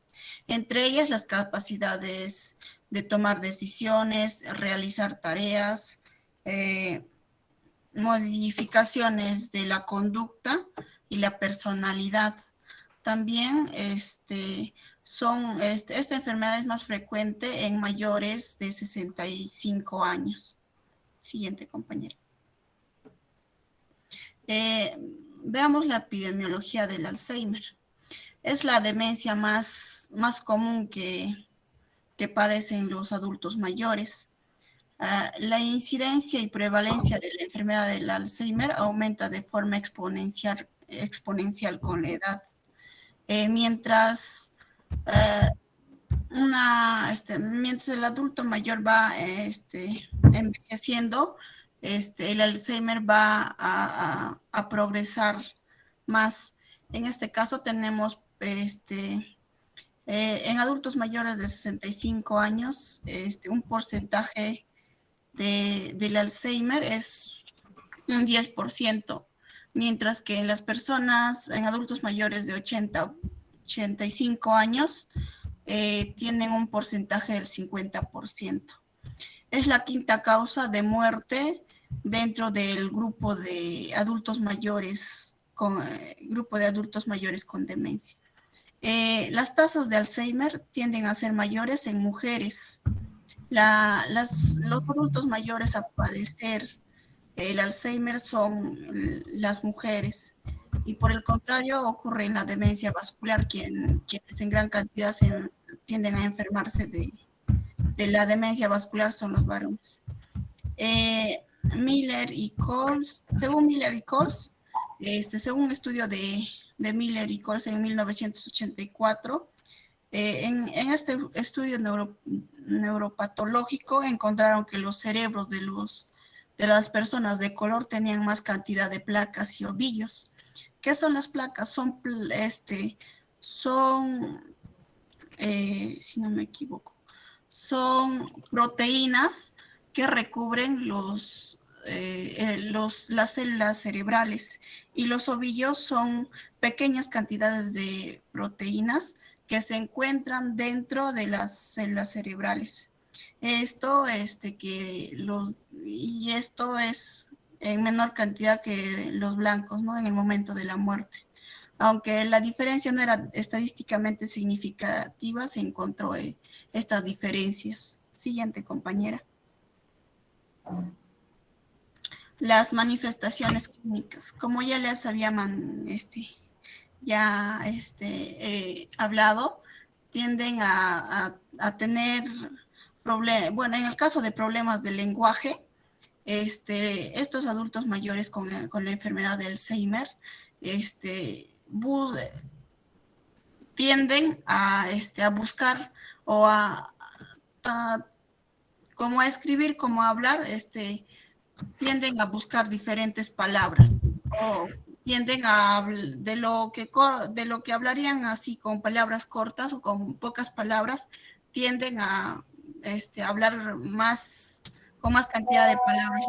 Entre ellas las capacidades de tomar decisiones, realizar tareas, modificaciones de la conducta y la personalidad. También esta enfermedad es más frecuente en mayores de 65 años. Siguiente compañero. Veamos la epidemiología del Alzheimer. Es la demencia más común que padecen los adultos mayores. La incidencia y prevalencia de la enfermedad del Alzheimer aumenta de forma exponencial con la edad. Mientras el adulto mayor va envejeciendo, el Alzheimer va a progresar más. En este caso tenemos en adultos mayores de 65 años, un porcentaje del Alzheimer es un 10%, mientras que en las personas, en adultos mayores de 85 años, tienen un porcentaje del 50%. Es la quinta causa de muerte dentro del grupo de adultos mayores con demencia. Las tasas de Alzheimer tienden a ser mayores en mujeres. Los adultos mayores a padecer el Alzheimer son las mujeres, y por el contrario ocurre en la demencia vascular, quienes en gran cantidad tienden a enfermarse de la demencia vascular son los varones. Miller y Coles, según Miller y Coles, según un estudio de Miller y Coles en 1984, en este estudio neuropatológico encontraron que los cerebros de las personas de color tenían más cantidad de placas y ovillos. ¿Qué son las placas? Si no me equivoco, son proteínas que recubren las células cerebrales, y los ovillos son pequeñas cantidades de proteínas que se encuentran dentro de las células cerebrales. Esto es en menor cantidad que los blancos, ¿no? En el momento de la muerte. Aunque la diferencia no era estadísticamente significativa, se encontró estas diferencias. Siguiente, compañera. Las manifestaciones clínicas. Como ya les había hablado, tienden a tener problemas. Bueno, en el caso de problemas de lenguaje, estos adultos mayores con la enfermedad de Alzheimer, tienden a buscar o como a escribir, como a hablar, tienden a buscar diferentes palabras o tienden a de lo que hablarían así con palabras cortas o con pocas palabras, tienden a hablar más con más cantidad de palabras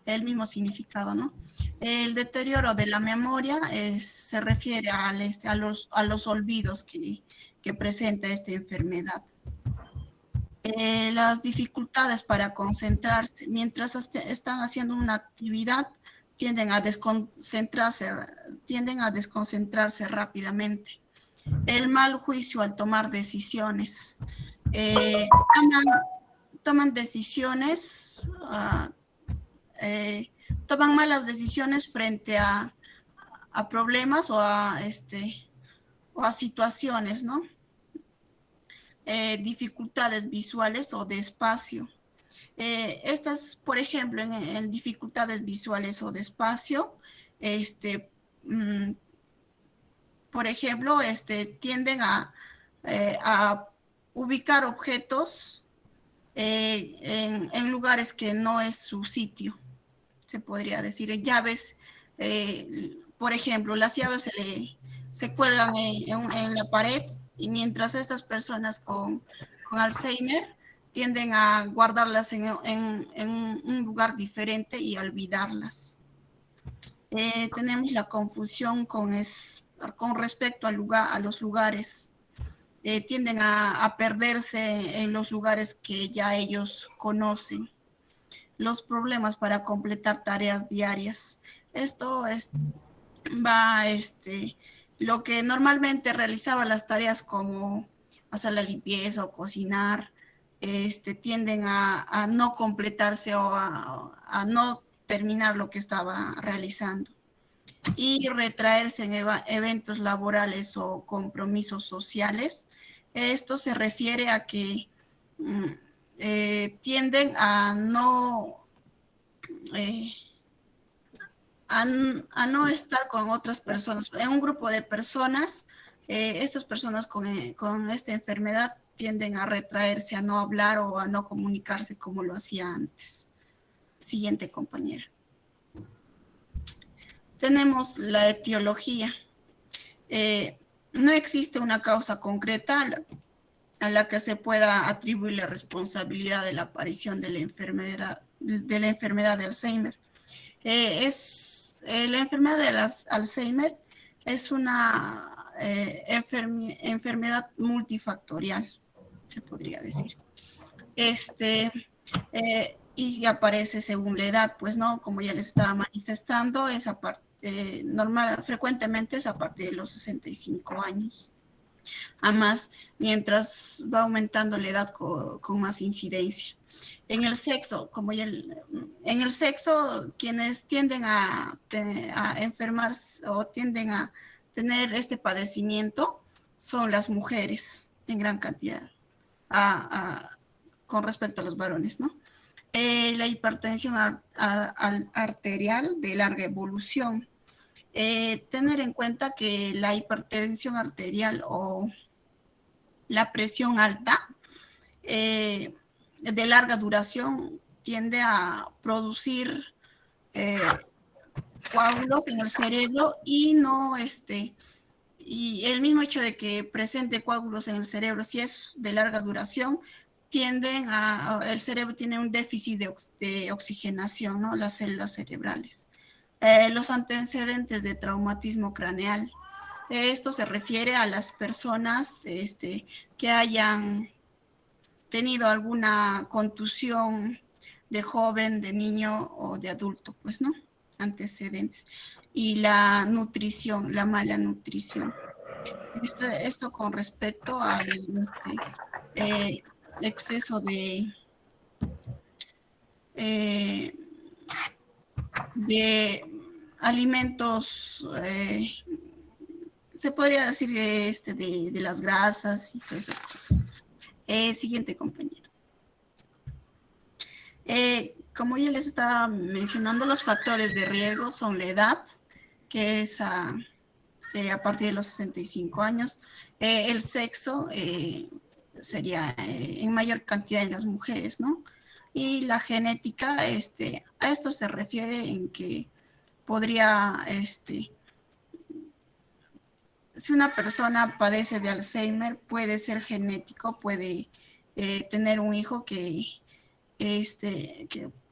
el mismo significado, ¿no? El deterioro de la memoria se refiere a los olvidos que presenta esta enfermedad. Las dificultades para concentrarse mientras están haciendo una actividad tienden a desconcentrarse rápidamente. El mal juicio al tomar decisiones. Toman decisiones, toman malas decisiones frente a problemas o a situaciones, ¿no? Dificultades visuales o de espacio. Estas, por ejemplo, en dificultades visuales o de espacio, por ejemplo, tienden a ubicar objetos en lugares que no es su sitio, se podría decir. Llaves, por ejemplo, las llaves se cuelgan en la pared y mientras estas personas con Alzheimer tienden a guardarlas en un lugar diferente y a olvidarlas. Tenemos la confusión con respecto a los lugares. Tienden a perderse en los lugares que ya ellos conocen. Los problemas para completar tareas diarias. Esto lo que normalmente realizaba las tareas como hacer la limpieza o cocinar, tienden a no completarse o a no terminar lo que estaba realizando. Y retraerse en eventos laborales o compromisos sociales. Esto se refiere a que tienden a no estar con otras personas. En un grupo de personas, estas personas con esta enfermedad tienden a retraerse, a no hablar o a no comunicarse como lo hacía antes. Siguiente, compañera. Tenemos la etiología. No existe una causa concreta a la que se pueda atribuir la responsabilidad de la aparición de la enfermedad de Alzheimer. La enfermedad de Alzheimer es una enfermedad multifactorial, se podría decir. Y aparece según la edad, pues, ¿no? Como ya les estaba manifestando, frecuentemente es a partir de los 65 años. Además, mientras va aumentando la edad con más incidencia. En el sexo, quienes tienden a enfermarse o tienden a tener este padecimiento son las mujeres en gran cantidad con respecto a los varones, ¿no? La hipertensión arterial de larga evolución. Tener en cuenta que la hipertensión arterial o la presión alta de larga duración tiende a producir coágulos en el cerebro y el mismo hecho de que presente coágulos en el cerebro, si es de larga duración, el cerebro tiene un déficit de oxigenación, ¿no? Las células cerebrales. Los antecedentes de traumatismo craneal. Esto se refiere a las personas que hayan tenido alguna contusión de joven, de niño o de adulto, pues, ¿no? Antecedentes. y la nutrición, la mala nutrición. Esto con respecto al exceso de alimentos, se podría decir de las grasas y todas esas cosas. Siguiente compañero. Como ya les estaba mencionando, los factores de riesgo son la edad, que es a partir de los 65 años, el sexo sería en mayor cantidad en las mujeres, ¿no? Y la genética, a esto se refiere en que podría, si una persona padece de Alzheimer, puede ser genético, puede tener un hijo que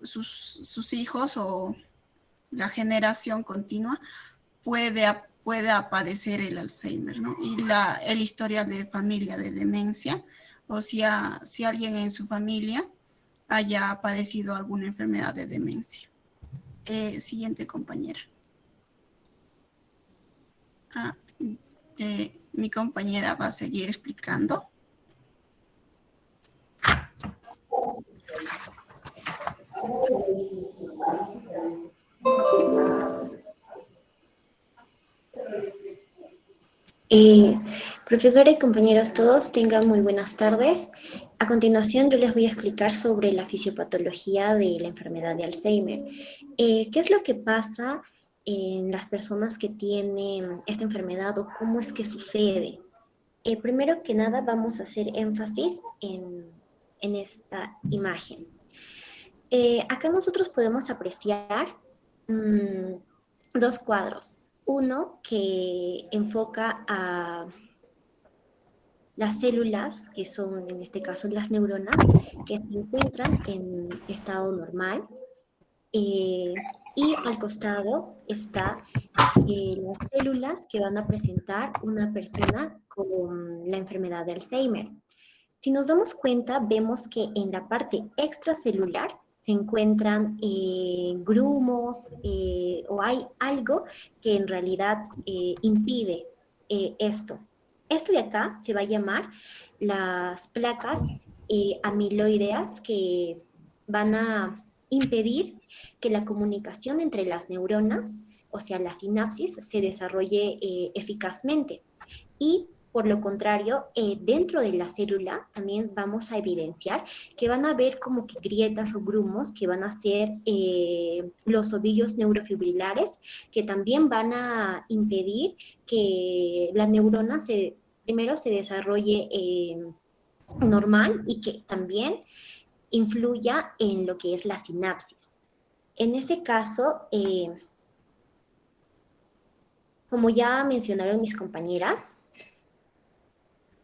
sus hijos o la generación continua pueda padecer el Alzheimer, ¿no? Y el historial de familia de demencia, o sea, si alguien en su familia haya padecido alguna enfermedad de demencia. Siguiente compañera. Mi compañera va a seguir explicando. Profesora y compañeros todos, tengan muy buenas tardes. A continuación yo les voy a explicar sobre la fisiopatología de la enfermedad de Alzheimer. ¿Qué es lo que pasa en las personas que tienen esta enfermedad o cómo es que sucede? Primero que nada vamos a hacer énfasis en esta imagen. Acá nosotros podemos apreciar dos cuadros. Uno que enfoca a las células, que son en este caso las neuronas, que se encuentran en estado normal. Y al costado está las células que van a presentar una persona con la enfermedad de Alzheimer. Si nos damos cuenta, vemos que en la parte extracelular se encuentran grumos o hay algo que en realidad impide esto. Esto de acá se va a llamar las placas amiloideas que van a impedir que la comunicación entre las neuronas, o sea, la sinapsis, se desarrolle eficazmente. Y por lo contrario, dentro de la célula también vamos a evidenciar que van a haber como que grietas o grumos que van a ser los ovillos neurofibrilares, que también van a impedir que la neurona primero se desarrolle normal y que también influya en lo que es la sinapsis. En ese caso, como ya mencionaron mis compañeras,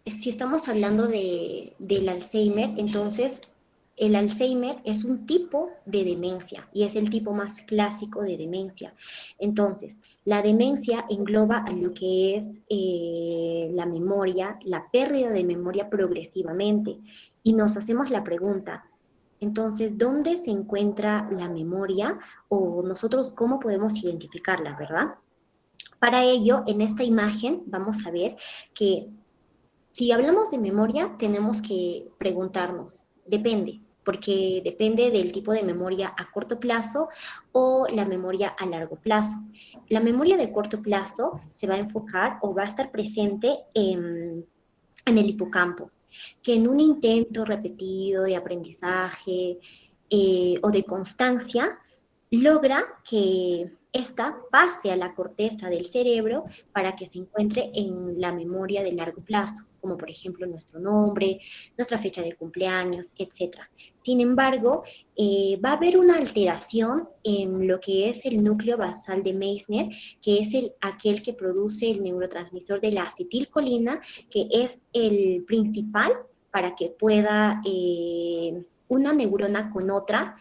si estamos hablando del Alzheimer, entonces el Alzheimer es un tipo de demencia y es el tipo más clásico de demencia. Entonces, la demencia engloba a lo que es la memoria, la pérdida de memoria progresivamente. Y nos hacemos la pregunta, entonces, ¿dónde se encuentra la memoria o nosotros cómo podemos identificarla, verdad? Para ello, en esta imagen vamos a ver que si hablamos de memoria, tenemos que preguntarnos, depende, porque depende del tipo de memoria a corto plazo o la memoria a largo plazo. La memoria de corto plazo se va a enfocar o va a estar presente en el hipocampo, que en un intento repetido de aprendizaje o de constancia, logra que esta pase a la corteza del cerebro para que se encuentre en la memoria de largo plazo, como por ejemplo nuestro nombre, nuestra fecha de cumpleaños, etc. Sin embargo, va a haber una alteración en lo que es el núcleo basal de Meissner, que es aquel que produce el neurotransmisor de la acetilcolina, que es el principal para que pueda una neurona con otra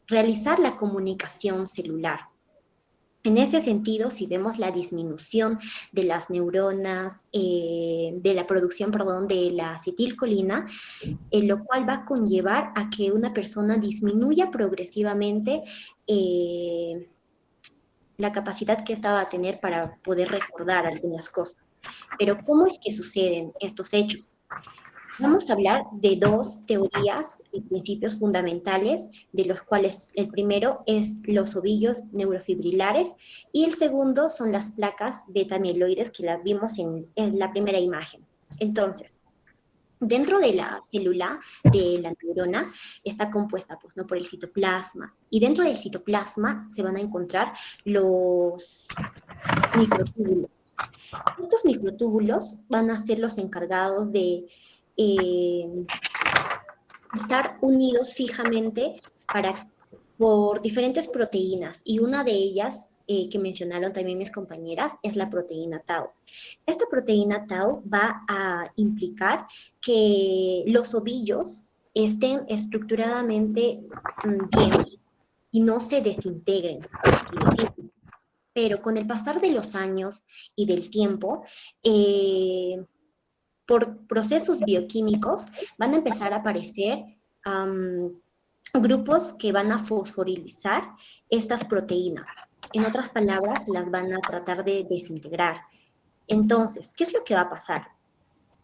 realizar la comunicación celular. En ese sentido, si vemos la disminución de las neuronas, de la producción, de la acetilcolina, lo cual va a conllevar a que una persona disminuya progresivamente la capacidad que esta va a tener para poder recordar algunas cosas. Pero ¿cómo es que suceden estos hechos? Vamos a hablar de dos teorías y principios fundamentales, de los cuales el primero es los ovillos neurofibrilares y el segundo son las placas beta-amiloides que las vimos en la primera imagen. Entonces, dentro de la célula de la neurona está compuesta pues, ¿no? por el citoplasma y dentro del citoplasma se van a encontrar los microtúbulos. Estos microtúbulos van a ser los encargados de estar unidos fijamente por diferentes proteínas y una de ellas que mencionaron también mis compañeras es la proteína tau. Esta proteína tau va a implicar que los ovillos estén estructuradamente bien y no se desintegren, por así decirlo. Pero con el pasar de los años y del tiempo, por procesos bioquímicos van a empezar a aparecer grupos que van a fosforilizar estas proteínas. En otras palabras, las van a tratar de desintegrar. Entonces, ¿qué es lo que va a pasar?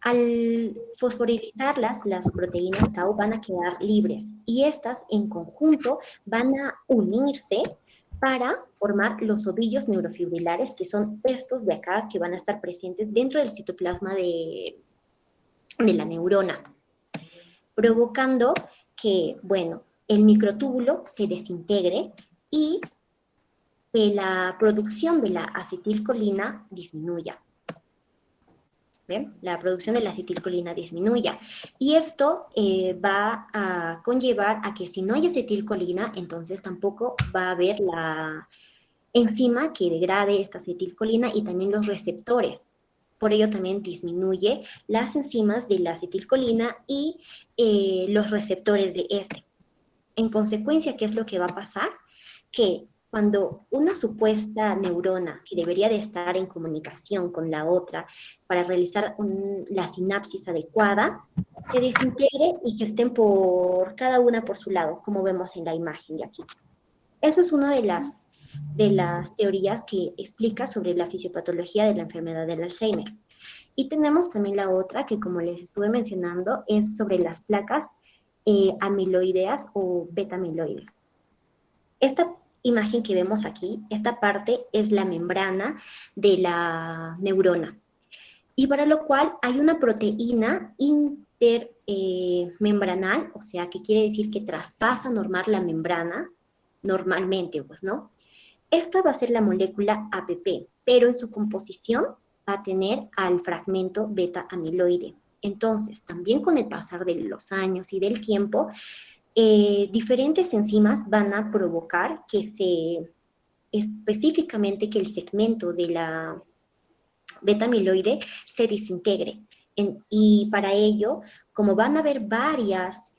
Al fosforilizarlas, las proteínas tau van a quedar libres y estas en conjunto van a unirse para formar los ovillos neurofibrilares, que son estos de acá que van a estar presentes dentro del citoplasma de la neurona, provocando que, bueno, el microtúbulo se desintegre y que la producción de la acetilcolina disminuya. ¿Ven? La producción de la acetilcolina disminuya. Y esto va a conllevar a que si no hay acetilcolina, entonces tampoco va a haber la enzima que degrade esta acetilcolina y también los receptores. Por ello también disminuye las enzimas de la acetilcolina y los receptores de este. En consecuencia, ¿qué es lo que va a pasar? Que cuando una supuesta neurona que debería de estar en comunicación con la otra para realizar la sinapsis adecuada, se desintegre y que estén cada una por su lado, como vemos en la imagen de aquí. Eso es una de las teorías que explica sobre la fisiopatología de la enfermedad del Alzheimer. Y tenemos también la otra que, como les estuve mencionando, es sobre las placas amiloideas o beta-amiloides. Esta imagen que vemos aquí, esta parte es la membrana de la neurona. Y para lo cual hay una proteína intermembranal, o sea, que quiere decir que traspasa la membrana, normalmente, pues, ¿no? Esta va a ser la molécula APP, pero en su composición va a tener al fragmento beta-amiloide. Entonces, también con el pasar de los años y del tiempo, diferentes enzimas van a provocar que específicamente que el segmento de la beta-amiloide se desintegre. Y para ello, como van a haber varias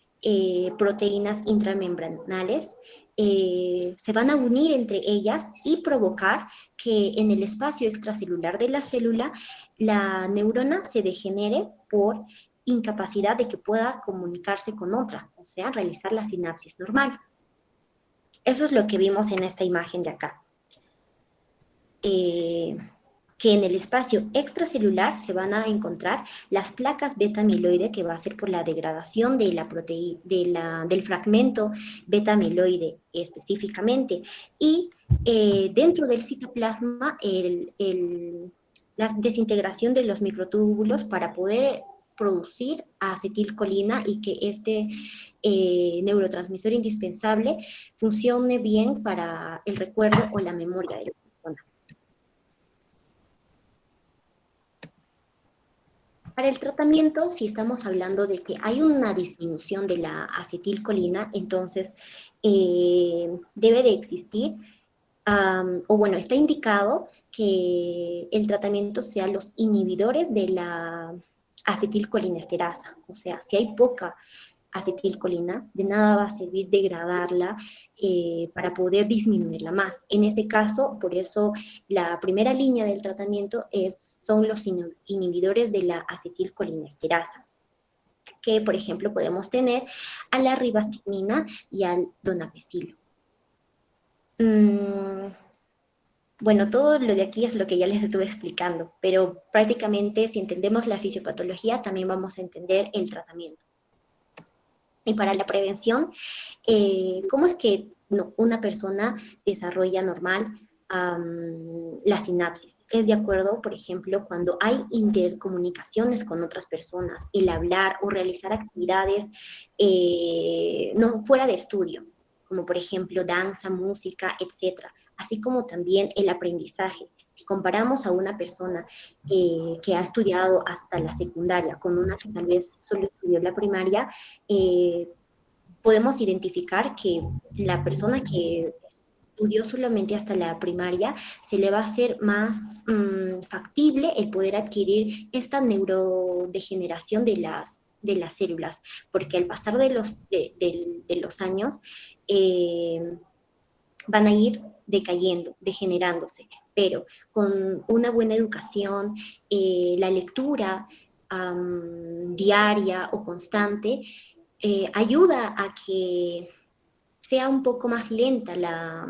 proteínas intramembranales, se van a unir entre ellas y provocar que en el espacio extracelular de la célula la neurona se degenere por incapacidad de que pueda comunicarse con otra, o sea, realizar la sinapsis normal. Eso es lo que vimos en esta imagen de acá. Que en el espacio extracelular se van a encontrar las placas beta-amiloide, que va a ser por la degradación de del fragmento beta-amiloide específicamente, y dentro del citoplasma la desintegración de los microtúbulos para poder producir acetilcolina y que este neurotransmisor indispensable funcione bien para el recuerdo o la memoria de la persona. Para el tratamiento, si estamos hablando de que hay una disminución de la acetilcolina, entonces debe de existir, o bueno, está indicado que el tratamiento sea los inhibidores de la acetilcolinesterasa. O sea, si hay poca acetilcolina, de nada va a servir degradarla para poder disminuirla más. En ese caso, por eso la primera línea del tratamiento son los inhibidores de la acetilcolinesterasa, que por ejemplo podemos tener a la ribastigmina y al donapecilo. Bueno, todo lo de aquí es lo que ya les estuve explicando, pero prácticamente si entendemos la fisiopatología, también vamos a entender el tratamiento. Y para la prevención, ¿cómo es que una persona desarrolla normal la sinapsis? Es de acuerdo, por ejemplo, cuando hay intercomunicaciones con otras personas, el hablar o realizar actividades no fuera de estudio, como por ejemplo danza, música, etcétera, así como también el aprendizaje. Si comparamos a una persona que ha estudiado hasta la secundaria con una que tal vez solo estudió la primaria, eh, podemos identificar que la persona que estudió solamente hasta la primaria, se le va a hacer más factible el poder adquirir esta neurodegeneración de las células, porque al pasar de los años van a ir decayendo, degenerándose, pero con una buena educación, la lectura diaria o constante, ayuda a que sea un poco más lenta la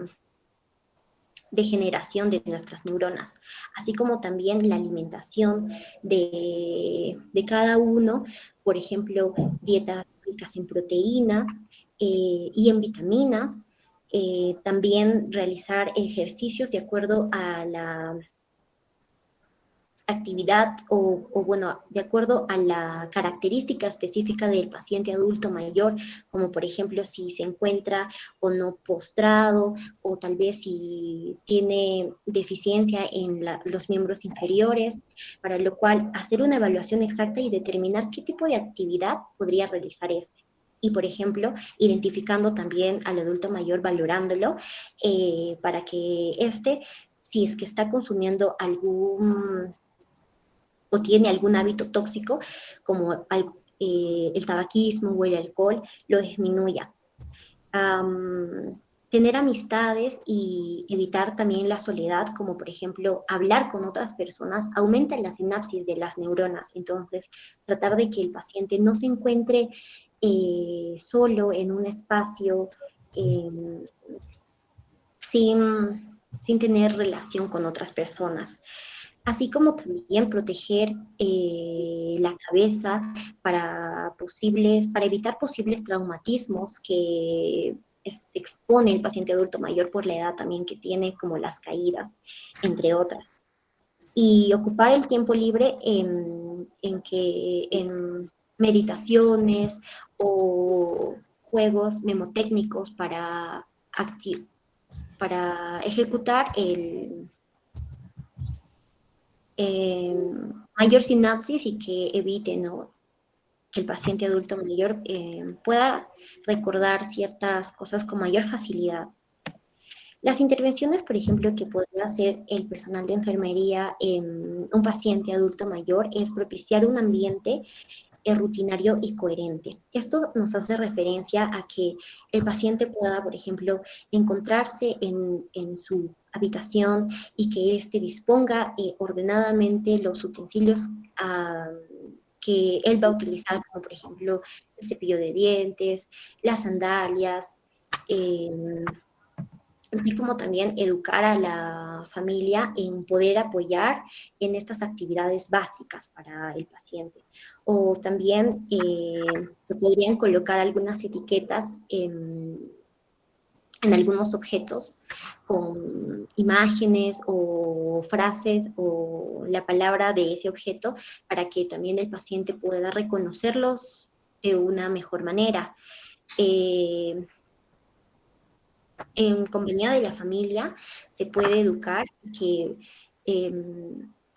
degeneración de nuestras neuronas, así como también la alimentación de cada uno, por ejemplo, dietas ricas en proteínas y en vitaminas, también realizar ejercicios de acuerdo a la actividad bueno, de acuerdo a la característica específica del paciente adulto mayor, como por ejemplo si se encuentra o no postrado, o tal vez si tiene deficiencia en los miembros inferiores, para lo cual hacer una evaluación exacta y determinar qué tipo de actividad podría realizar este. Y, por ejemplo, identificando también al adulto mayor, valorándolo, para que si es que está consumiendo algún o tiene algún hábito tóxico, como el tabaquismo o el alcohol, lo disminuya. Tener amistades y evitar también la soledad, como por ejemplo hablar con otras personas, aumenta la sinapsis de las neuronas. Entonces, tratar de que el paciente no se encuentre solo en un espacio eh, sin tener relación con otras personas, así como también proteger la cabeza para evitar posibles traumatismos que se expone el paciente adulto mayor por la edad también que tiene, como las caídas, entre otras. Y ocupar el tiempo libre en meditaciones o juegos memotécnicos para ejecutar mayor sinapsis y que evite, ¿no?, que el paciente adulto mayor pueda recordar ciertas cosas con mayor facilidad. Las intervenciones, por ejemplo, que podría hacer el personal de enfermería en un paciente adulto mayor es propiciar un ambiente rutinario y coherente. Esto nos hace referencia a que el paciente pueda, por ejemplo, encontrarse en su habitación y que éste disponga ordenadamente los utensilios que él va a utilizar, como por ejemplo el cepillo de dientes, las sandalias, así como también educar a la familia en poder apoyar en estas actividades básicas para el paciente. O también se podrían colocar algunas etiquetas en algunos objetos con imágenes o frases o la palabra de ese objeto para que también el paciente pueda reconocerlos de una mejor manera. En compañía de la familia se puede educar que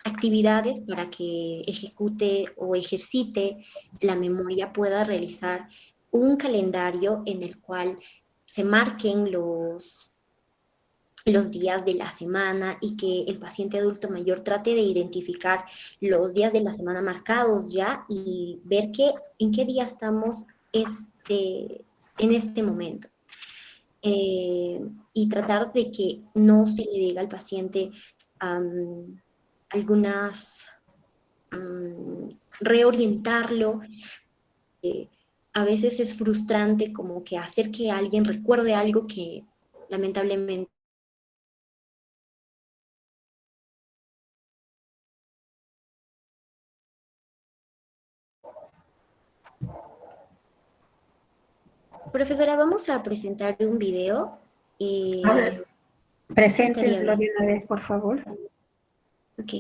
actividades para que ejecute o ejercite la memoria, pueda realizar un calendario en el cual se marquen los días de la semana y que el paciente adulto mayor trate de identificar los días de la semana marcados ya y ver en qué día estamos en este momento. Y tratar de que no se le diga al paciente reorientarlo. A veces es frustrante como que hacer que alguien recuerde algo que lamentablemente Profesora, vamos a presentar un video. A ver, Eso estaría preséntenlo de bien. una vez, por favor. Ok.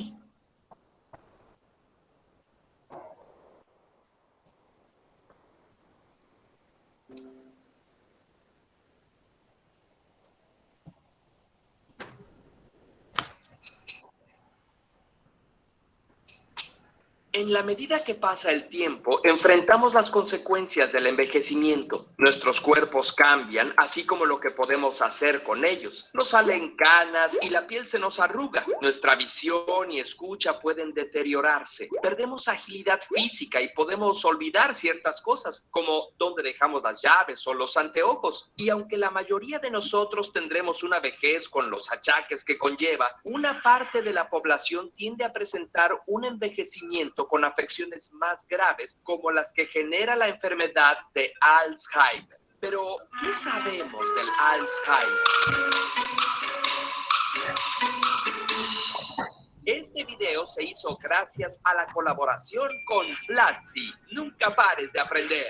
En la medida que pasa el tiempo, enfrentamos las consecuencias del envejecimiento. Nuestros cuerpos cambian, así como lo que podemos hacer con ellos. Nos salen canas y la piel se nos arruga. Nuestra visión y escucha pueden deteriorarse. Perdemos agilidad física y podemos olvidar ciertas cosas, como dónde dejamos las llaves o los anteojos. Y aunque la mayoría de nosotros tendremos una vejez con los achaques que conlleva, una parte de la población tiende a presentar un envejecimiento con afecciones más graves, como las que genera la enfermedad de Alzheimer. Pero, ¿qué sabemos del Alzheimer? Este video se hizo gracias a la colaboración con Platzi. Nunca pares de aprender.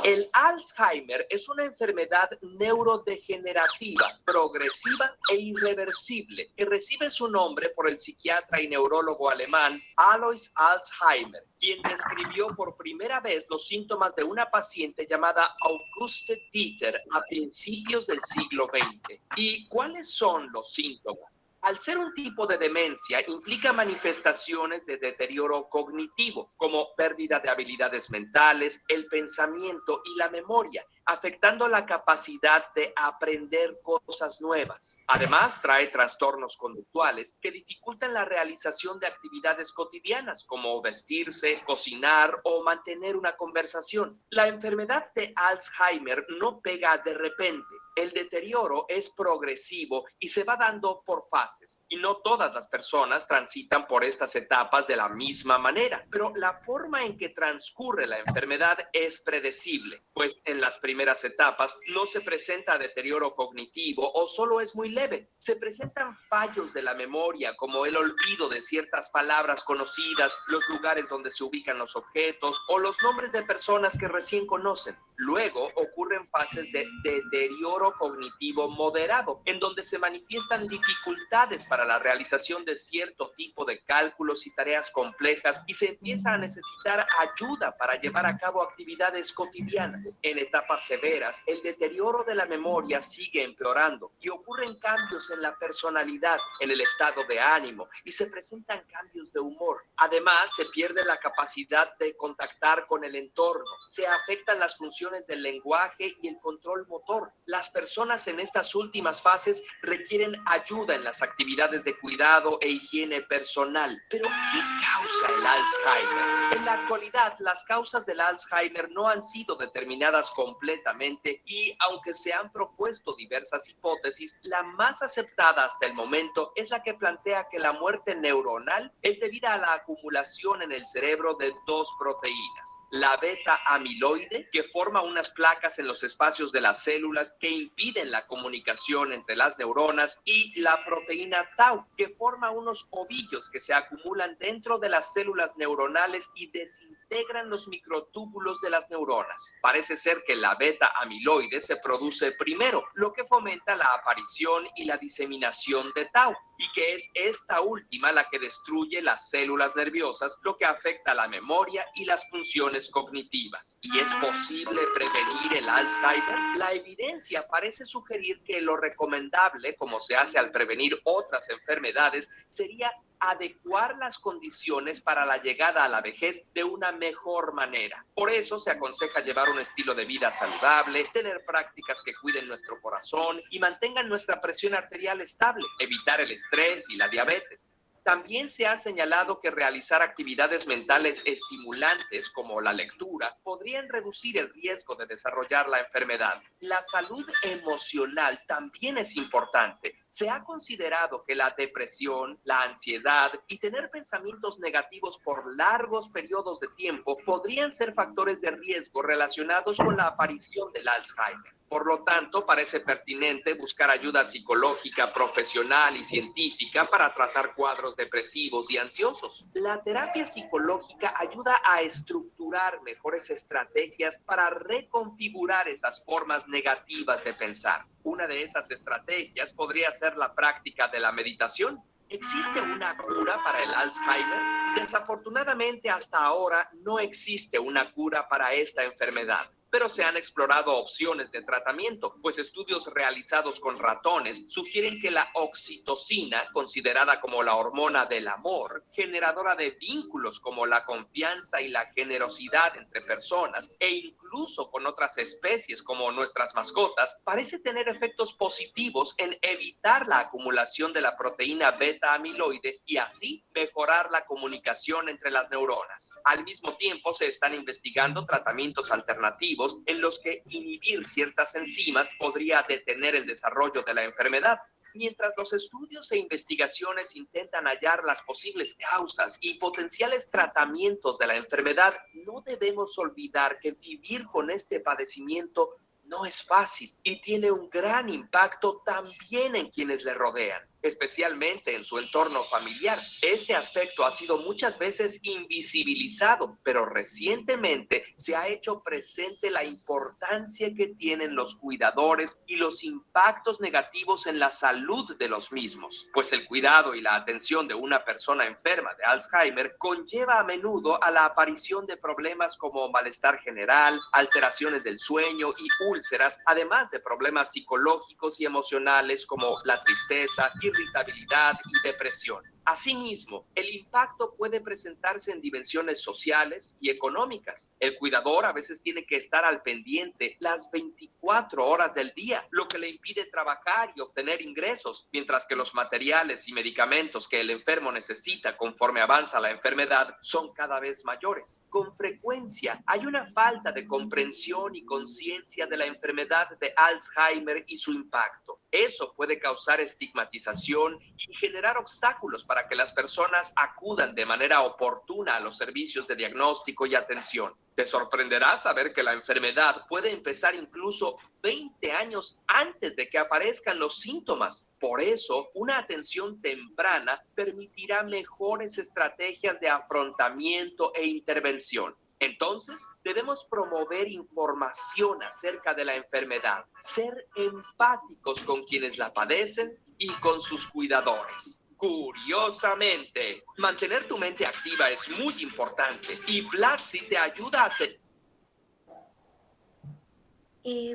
El Alzheimer es una enfermedad neurodegenerativa, progresiva e irreversible, que recibe su nombre por el psiquiatra y neurólogo alemán Alois Alzheimer, quien describió por primera vez los síntomas de una paciente llamada Auguste Dieter a principios del siglo XX. ¿Y cuáles son los síntomas? Al ser un tipo de demencia, implica manifestaciones de deterioro cognitivo, como pérdida de habilidades mentales, el pensamiento y la memoria, afectando la capacidad de aprender cosas nuevas. Además, trae trastornos conductuales que dificultan la realización de actividades cotidianas, como vestirse, cocinar o mantener una conversación. La enfermedad de Alzheimer no pega de repente. El deterioro es progresivo y se va dando por fases, y no todas las personas transitan por estas etapas de la misma manera, pero la forma en que transcurre la enfermedad es predecible, pues en las primeras etapas no se presenta deterioro cognitivo o solo es muy leve. Se presentan fallos de la memoria, como el olvido de ciertas palabras conocidas, los lugares donde se ubican los objetos o los nombres de personas que recién conocen. Luego ocurren fases de deterioro cognitivo moderado, en donde se manifiestan dificultades para la realización de cierto tipo de cálculos y tareas complejas, y se empieza a necesitar ayuda para llevar a cabo actividades cotidianas. En etapas severas, el deterioro de la memoria sigue empeorando y ocurren cambios en la personalidad, en el estado de ánimo, y se presentan cambios de humor. Además, se pierde la capacidad de contactar con el entorno, se afectan las funciones del lenguaje y el control motor. Las personas en estas últimas fases requieren ayuda en las actividades de cuidado e higiene personal. Pero, ¿qué causa el Alzheimer? En la actualidad, las causas del Alzheimer no han sido determinadas completamente, y aunque se han propuesto diversas hipótesis, la más aceptada hasta el momento es la que plantea que la muerte neuronal es debida a la acumulación en el cerebro de dos proteínas: la beta-amiloide, que forma unas placas en los espacios de las células que impiden la comunicación entre las neuronas, y la proteína tau, que forma unos ovillos que se acumulan dentro de las células neuronales y desintegran los microtúbulos de las neuronas. Parece ser que la beta-amiloide se produce primero, lo que fomenta la aparición y la diseminación de tau, y que es esta última la que destruye las células nerviosas, lo que afecta la memoria y las funciones cognitivas. ¿Y es posible prevenir el Alzheimer? La evidencia parece sugerir que lo recomendable, como se hace al prevenir otras enfermedades, sería adecuar las condiciones para la llegada a la vejez de una mejor manera. Por eso se aconseja llevar un estilo de vida saludable, tener prácticas que cuiden nuestro corazón y mantengan nuestra presión arterial estable, evitar el estrés y la diabetes. También se ha señalado que realizar actividades mentales estimulantes como la lectura podrían reducir el riesgo de desarrollar la enfermedad. La salud emocional también es importante. Se ha considerado que la depresión, la ansiedad y tener pensamientos negativos por largos periodos de tiempo podrían ser factores de riesgo relacionados con la aparición del Alzheimer. Por lo tanto, parece pertinente buscar ayuda psicológica, profesional y científica para tratar cuadros depresivos y ansiosos. La terapia psicológica ayuda a estructurar mejores estrategias para reconfigurar esas formas negativas de pensar. Una de esas estrategias podría ser la práctica de la meditación. ¿Existe una cura para el Alzheimer? Desafortunadamente, hasta ahora no existe una cura para esta enfermedad, pero se han explorado opciones de tratamiento, pues estudios realizados con ratones sugieren que la oxitocina, considerada como la hormona del amor, generadora de vínculos como la confianza y la generosidad entre personas, e incluso con otras especies como nuestras mascotas, parece tener efectos positivos en evitar la acumulación de la proteína beta-amiloide y así mejorar la comunicación entre las neuronas. Al mismo tiempo, se están investigando tratamientos alternativos en los que inhibir ciertas enzimas podría detener el desarrollo de la enfermedad. Mientras los estudios e investigaciones intentan hallar las posibles causas y potenciales tratamientos de la enfermedad, no debemos olvidar que vivir con este padecimiento no es fácil y tiene un gran impacto también en quienes le rodean, especialmente en su entorno familiar. Este aspecto ha sido muchas veces invisibilizado, pero recientemente se ha hecho presente la importancia que tienen los cuidadores y los impactos negativos en la salud de los mismos, pues el cuidado y la atención de una persona enferma de Alzheimer conlleva a menudo a la aparición de problemas como malestar general, alteraciones del sueño y úlceras, además de problemas psicológicos y emocionales como la tristeza, irritabilidad y depresión. Asimismo, el impacto puede presentarse en dimensiones sociales y económicas. El cuidador a veces tiene que estar al pendiente las 24 horas del día, lo que le impide trabajar y obtener ingresos, mientras que los materiales y medicamentos que el enfermo necesita conforme avanza la enfermedad son cada vez mayores. Con frecuencia hay una falta de comprensión y conciencia de la enfermedad de Alzheimer y su impacto. Eso puede causar estigmatización y generar obstáculos para que las personas acudan de manera oportuna a los servicios de diagnóstico y atención. Te sorprenderá saber que la enfermedad puede empezar incluso 20 años antes de que aparezcan los síntomas. Por eso, una atención temprana permitirá mejores estrategias de afrontamiento e intervención. Entonces, debemos promover información acerca de la enfermedad, ser empáticos con quienes la padecen y con sus cuidadores. Curiosamente, mantener tu mente activa es muy importante y Platzi te ayuda a hacer...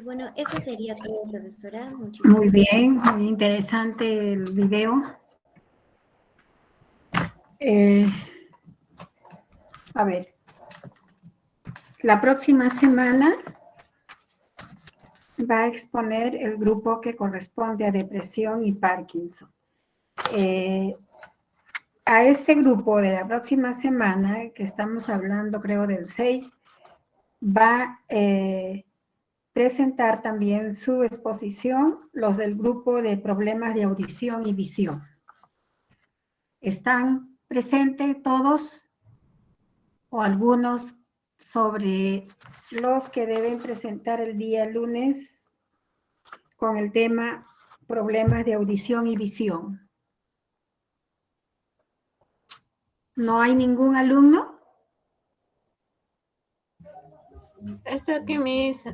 Bueno, eso sería todo, profesora. Muy bien, muy interesante el video. A ver, la próxima semana va a exponer el grupo que corresponde a depresión y Parkinson. A este grupo de la próxima semana, que estamos hablando creo del 6, va a presentar también su exposición los del grupo de problemas de audición y visión. ¿Están presentes todos o algunos sobre los que deben presentar el día lunes con el tema problemas de audición y visión? ¿No hay ningún alumno? Está aquí mis...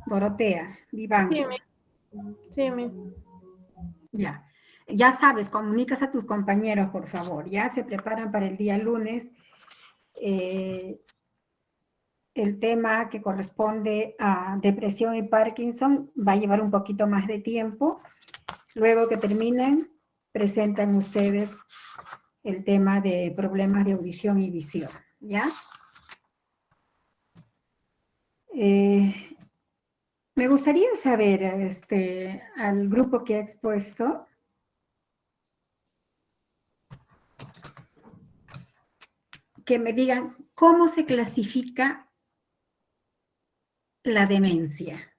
Dorotea, Vivanco. Sí, Ya. Ya sabes, comunicas a tus compañeros, por favor. Ya se preparan para el día lunes. El tema que corresponde a depresión y Parkinson va a llevar un poquito más de tiempo. Luego que terminen, presentan ustedes el tema de problemas de audición y visión, ¿ya? Me gustaría saber, al grupo que ha expuesto, que me digan cómo se clasifica la demencia.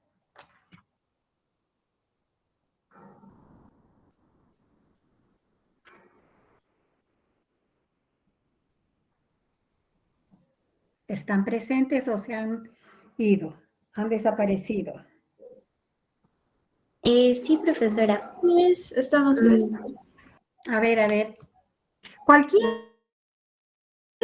¿Están presentes o se han ido? Han desaparecido. Sí, profesora. Pues, estamos prestados. A ver. Cualquiera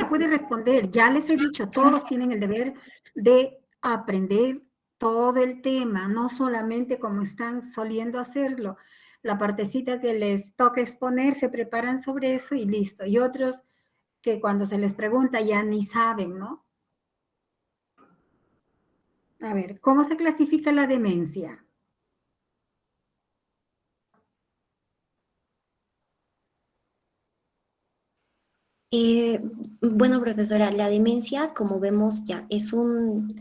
puede responder. Ya les he dicho, todos tienen el deber de aprender todo el tema, no solamente como están soliendo hacerlo. La partecita que les toca exponer, se preparan sobre eso y listo. Y otros que cuando se les pregunta ya ni saben, ¿no? A ver, ¿cómo se clasifica la demencia? Bueno, profesora, la demencia, como vemos ya, es un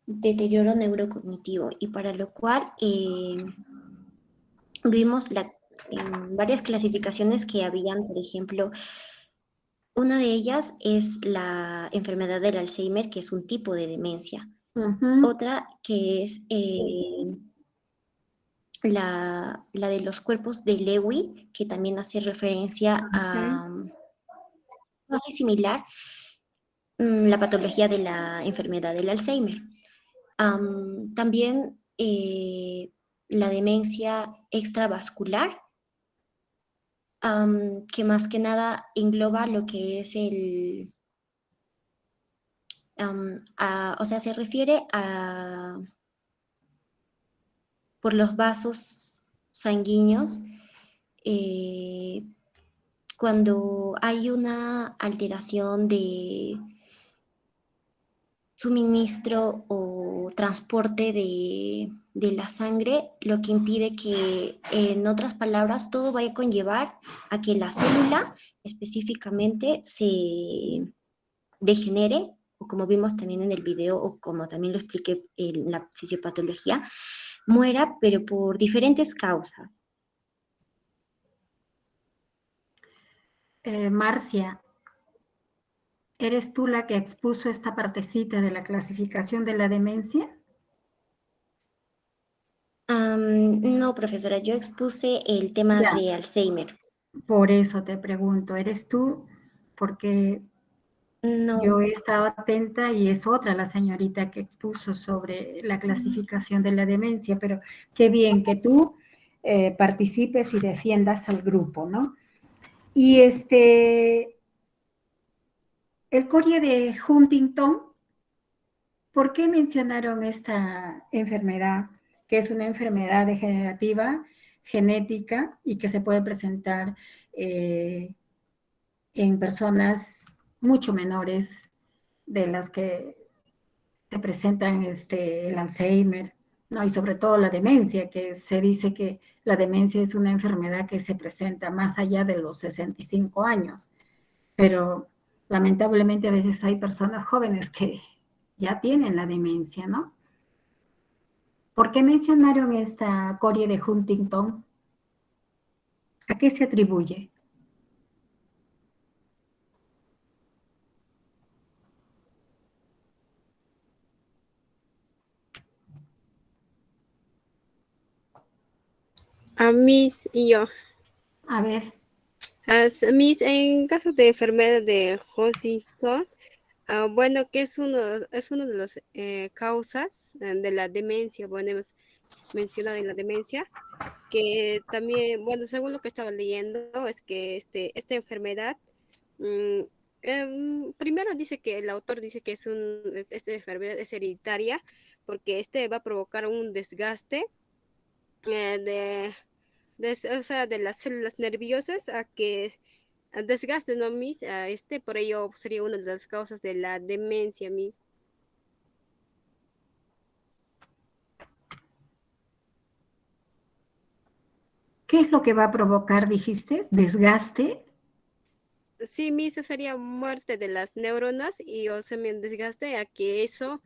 deterioro neurocognitivo y para lo cual vimos varias clasificaciones que habían, por ejemplo, una de ellas es la enfermedad del Alzheimer, que es un tipo de demencia. Otra que es la de los cuerpos de Lewy, que también hace referencia a, casi similar, la patología de la enfermedad del Alzheimer. También la demencia extravascular, que más que nada engloba lo que es o sea, se refiere a por los vasos sanguíneos cuando hay una alteración de suministro o transporte de la sangre, lo que impide que, en otras palabras, todo vaya a conllevar a que la célula específicamente se degenere, o como vimos también en el video, o como también lo expliqué en la fisiopatología, muera, pero por diferentes causas. Marcia, ¿eres tú la que expuso esta partecita de la clasificación de la demencia? No, profesora, yo expuse el tema de Alzheimer. Por eso te pregunto, ¿eres tú? Porque no. Yo he estado atenta y es otra la señorita que expuso sobre la clasificación de la demencia, pero qué bien que tú participes y defiendas al grupo, ¿no? Y el Corea de Huntington, ¿por qué mencionaron esta enfermedad? Que es una enfermedad degenerativa, genética y que se puede presentar en personas mucho menores de las que se presentan el Alzheimer, ¿no? Y sobre todo la demencia, que se dice que la demencia es una enfermedad que se presenta más allá de los 65 años, pero lamentablemente a veces hay personas jóvenes que ya tienen la demencia, ¿no? ¿Por qué mencionaron esta Corea de Huntington? ¿A qué se atribuye? A Miss y yo. A ver. Miss, en caso de enfermedad de Huntington, bueno, que es uno de las causas de la demencia, bueno, hemos mencionado en la demencia, que también, bueno, según lo que estaba leyendo, es que esta enfermedad, primero dice que el autor dice que esta enfermedad es hereditaria, porque va a provocar un desgaste o sea, de las células nerviosas a que desgaste, ¿no, Miss? Por ello sería una de las causas de la demencia, Miss. ¿Qué es lo que va a provocar, dijiste? ¿Desgaste? Sí, Miss, sería muerte de las neuronas y o también desgaste, a que eso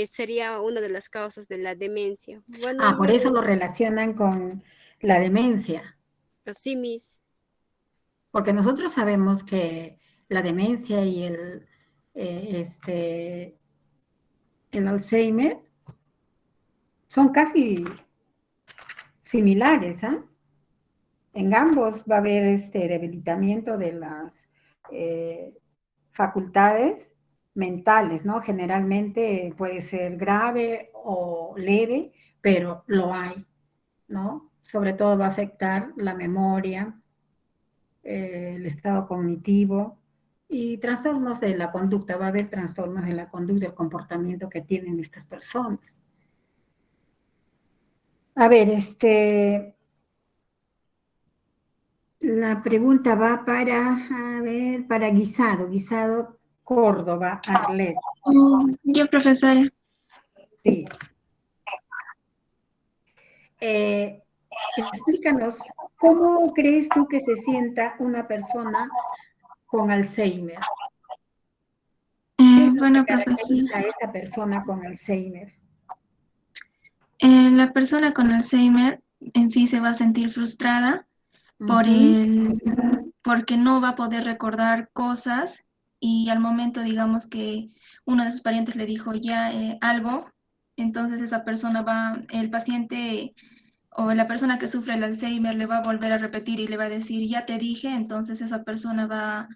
sería una de las causas de la demencia. Bueno, Por eso lo relacionan con la demencia. Sí, Miss. Porque nosotros sabemos que la demencia y el Alzheimer son casi similares, ¿ah? En ambos va a haber debilitamiento de las facultades mentales, ¿no? Generalmente puede ser grave o leve, pero lo hay, ¿no? Sobre todo va a afectar la memoria, el estado cognitivo y trastornos de la conducta. Va a haber trastornos de la conducta, el comportamiento que tienen estas personas. A ver, la pregunta va para Guisado Córdoba, Arlet. Yo, profesora. Sí. Explícanos, ¿cómo crees tú que se sienta una persona con Alzheimer? ¿Qué es lo que caracteriza a esa persona con Alzheimer? La persona con Alzheimer en sí se va a sentir frustrada porque no va a poder recordar cosas y al momento, digamos, que uno de sus parientes le dijo ya algo, entonces esa persona el paciente o la persona que sufre el Alzheimer le va a volver a repetir y le va a decir, ya te dije, entonces esa persona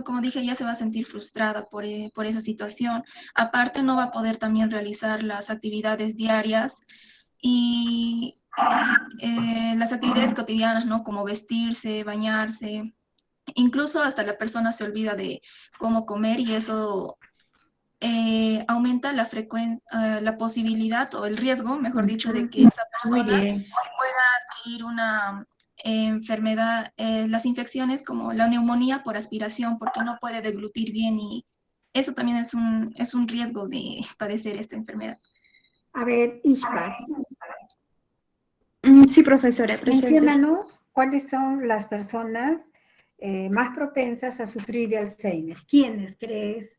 como dije, ya se va a sentir frustrada por esa situación. Aparte, no va a poder también realizar las actividades diarias y las actividades cotidianas, ¿no? Como vestirse, bañarse. Incluso hasta la persona se olvida de cómo comer y eso aumenta la posibilidad o el riesgo, mejor dicho, de que esa persona pueda adquirir una enfermedad, las infecciones como la neumonía por aspiración, porque no puede deglutir bien y eso también es un riesgo de padecer esta enfermedad. A ver, Ishbak. Sí, profesora, presente. Menciónanos cuáles son las personas más propensas a sufrir de Alzheimer. ¿Quiénes crees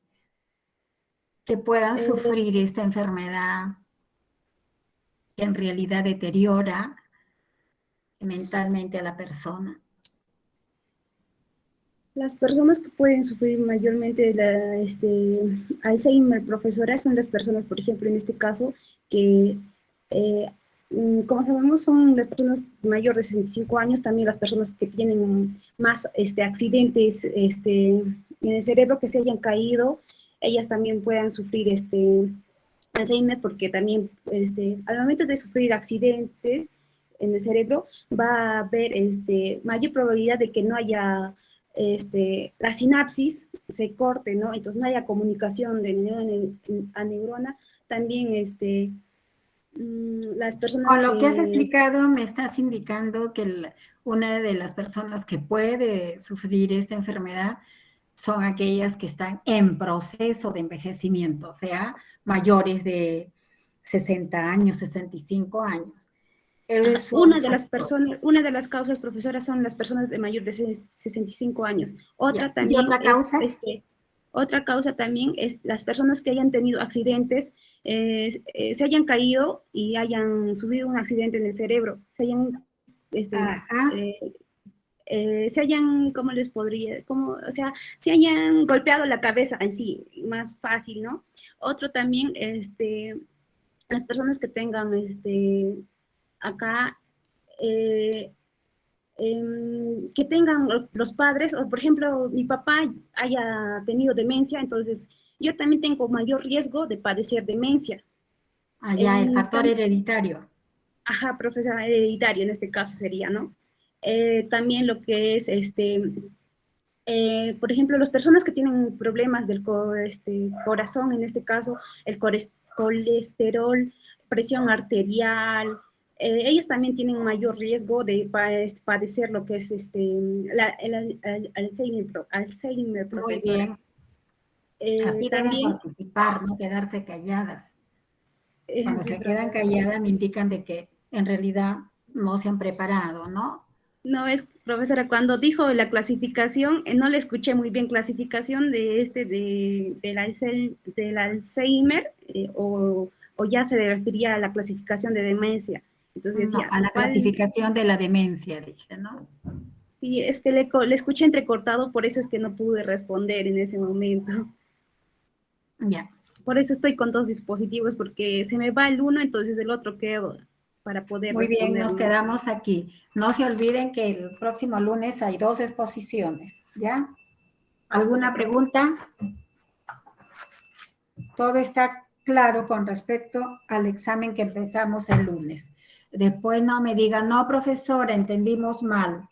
que puedan sufrir esta enfermedad que en realidad deteriora mentalmente a la persona? Las personas que pueden sufrir mayormente Alzheimer, profesora, son las personas, por ejemplo, en este caso, que, como sabemos, son las personas mayores de 65 años, también las personas que tienen más accidentes en el cerebro, que se hayan caído, ellas también puedan sufrir Alzheimer, porque también al momento de sufrir accidentes en el cerebro, va a haber mayor probabilidad de que no haya la sinapsis se corte, ¿no? Entonces no haya comunicación de neurona a neurona. También las personas con lo que has explicado me estás indicando que una de las personas que puede sufrir esta enfermedad son aquellas que están en proceso de envejecimiento, o sea, mayores de 60 años, 65 años. Una de las causas, profesora, son las personas de mayor de 65 años. Otra también ¿Y otra causa? Otra causa también es las personas que hayan tenido accidentes, se hayan caído y hayan sufrido un accidente en el cerebro, se hayan, ¿cómo les podría? O sea, se hayan golpeado la cabeza en sí, más fácil, ¿no? Otro también, las personas que tengan, acá, que tengan los padres, o por ejemplo, mi papá haya tenido demencia, entonces yo también tengo mayor riesgo de padecer demencia. Ya, el factor hereditario. Ajá, profesora, hereditario en este caso sería, ¿no? También lo que es, por ejemplo, las personas que tienen problemas del corazón, en este caso, el colesterol, presión arterial, ellas también tienen mayor riesgo de padecer lo que es el Alzheimer, profesora. Muy bien. Así también deben participar, no quedarse calladas. Cuando se quedan calladas me indican de que en realidad no se han preparado, ¿no? No, profesora, cuando dijo la clasificación, no le escuché muy bien, clasificación del Alzheimer, o ya se refería a la clasificación de demencia. Entonces, no, a la clasificación de la demencia, dije, ¿no? Sí, es que le escuché entrecortado, por eso es que no pude responder en ese momento. Ya. Por eso estoy con dos dispositivos, porque se me va el uno, entonces el otro quedo para poder responder. Muy bien, nos quedamos aquí. No se olviden que el próximo lunes hay 2 exposiciones, ¿ya? ¿Alguna pregunta? todo está claro con respecto al examen que empezamos el lunes. Después no me digan, no, profesora, entendimos mal.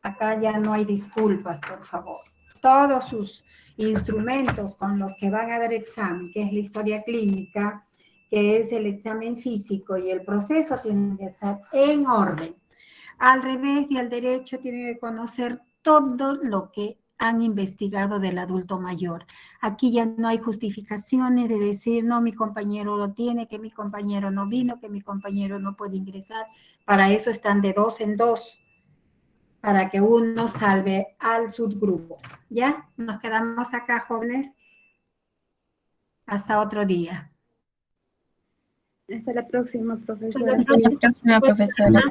Acá ya no hay disculpas, por favor. Todos sus instrumentos con los que van a dar examen, que es la historia clínica, que es el examen físico y el proceso, tienen que estar en orden. Al revés y al derecho tienen que conocer todo lo que han investigado del adulto mayor. Aquí ya no hay justificaciones de decir, no, mi compañero lo tiene, que mi compañero no vino, que mi compañero no puede ingresar. Para eso están de 2 en 2, para que uno salve al subgrupo. ¿Ya? Nos quedamos acá, jóvenes. Hasta otro día. Hasta la próxima, profesora. Hasta la próxima, profesora.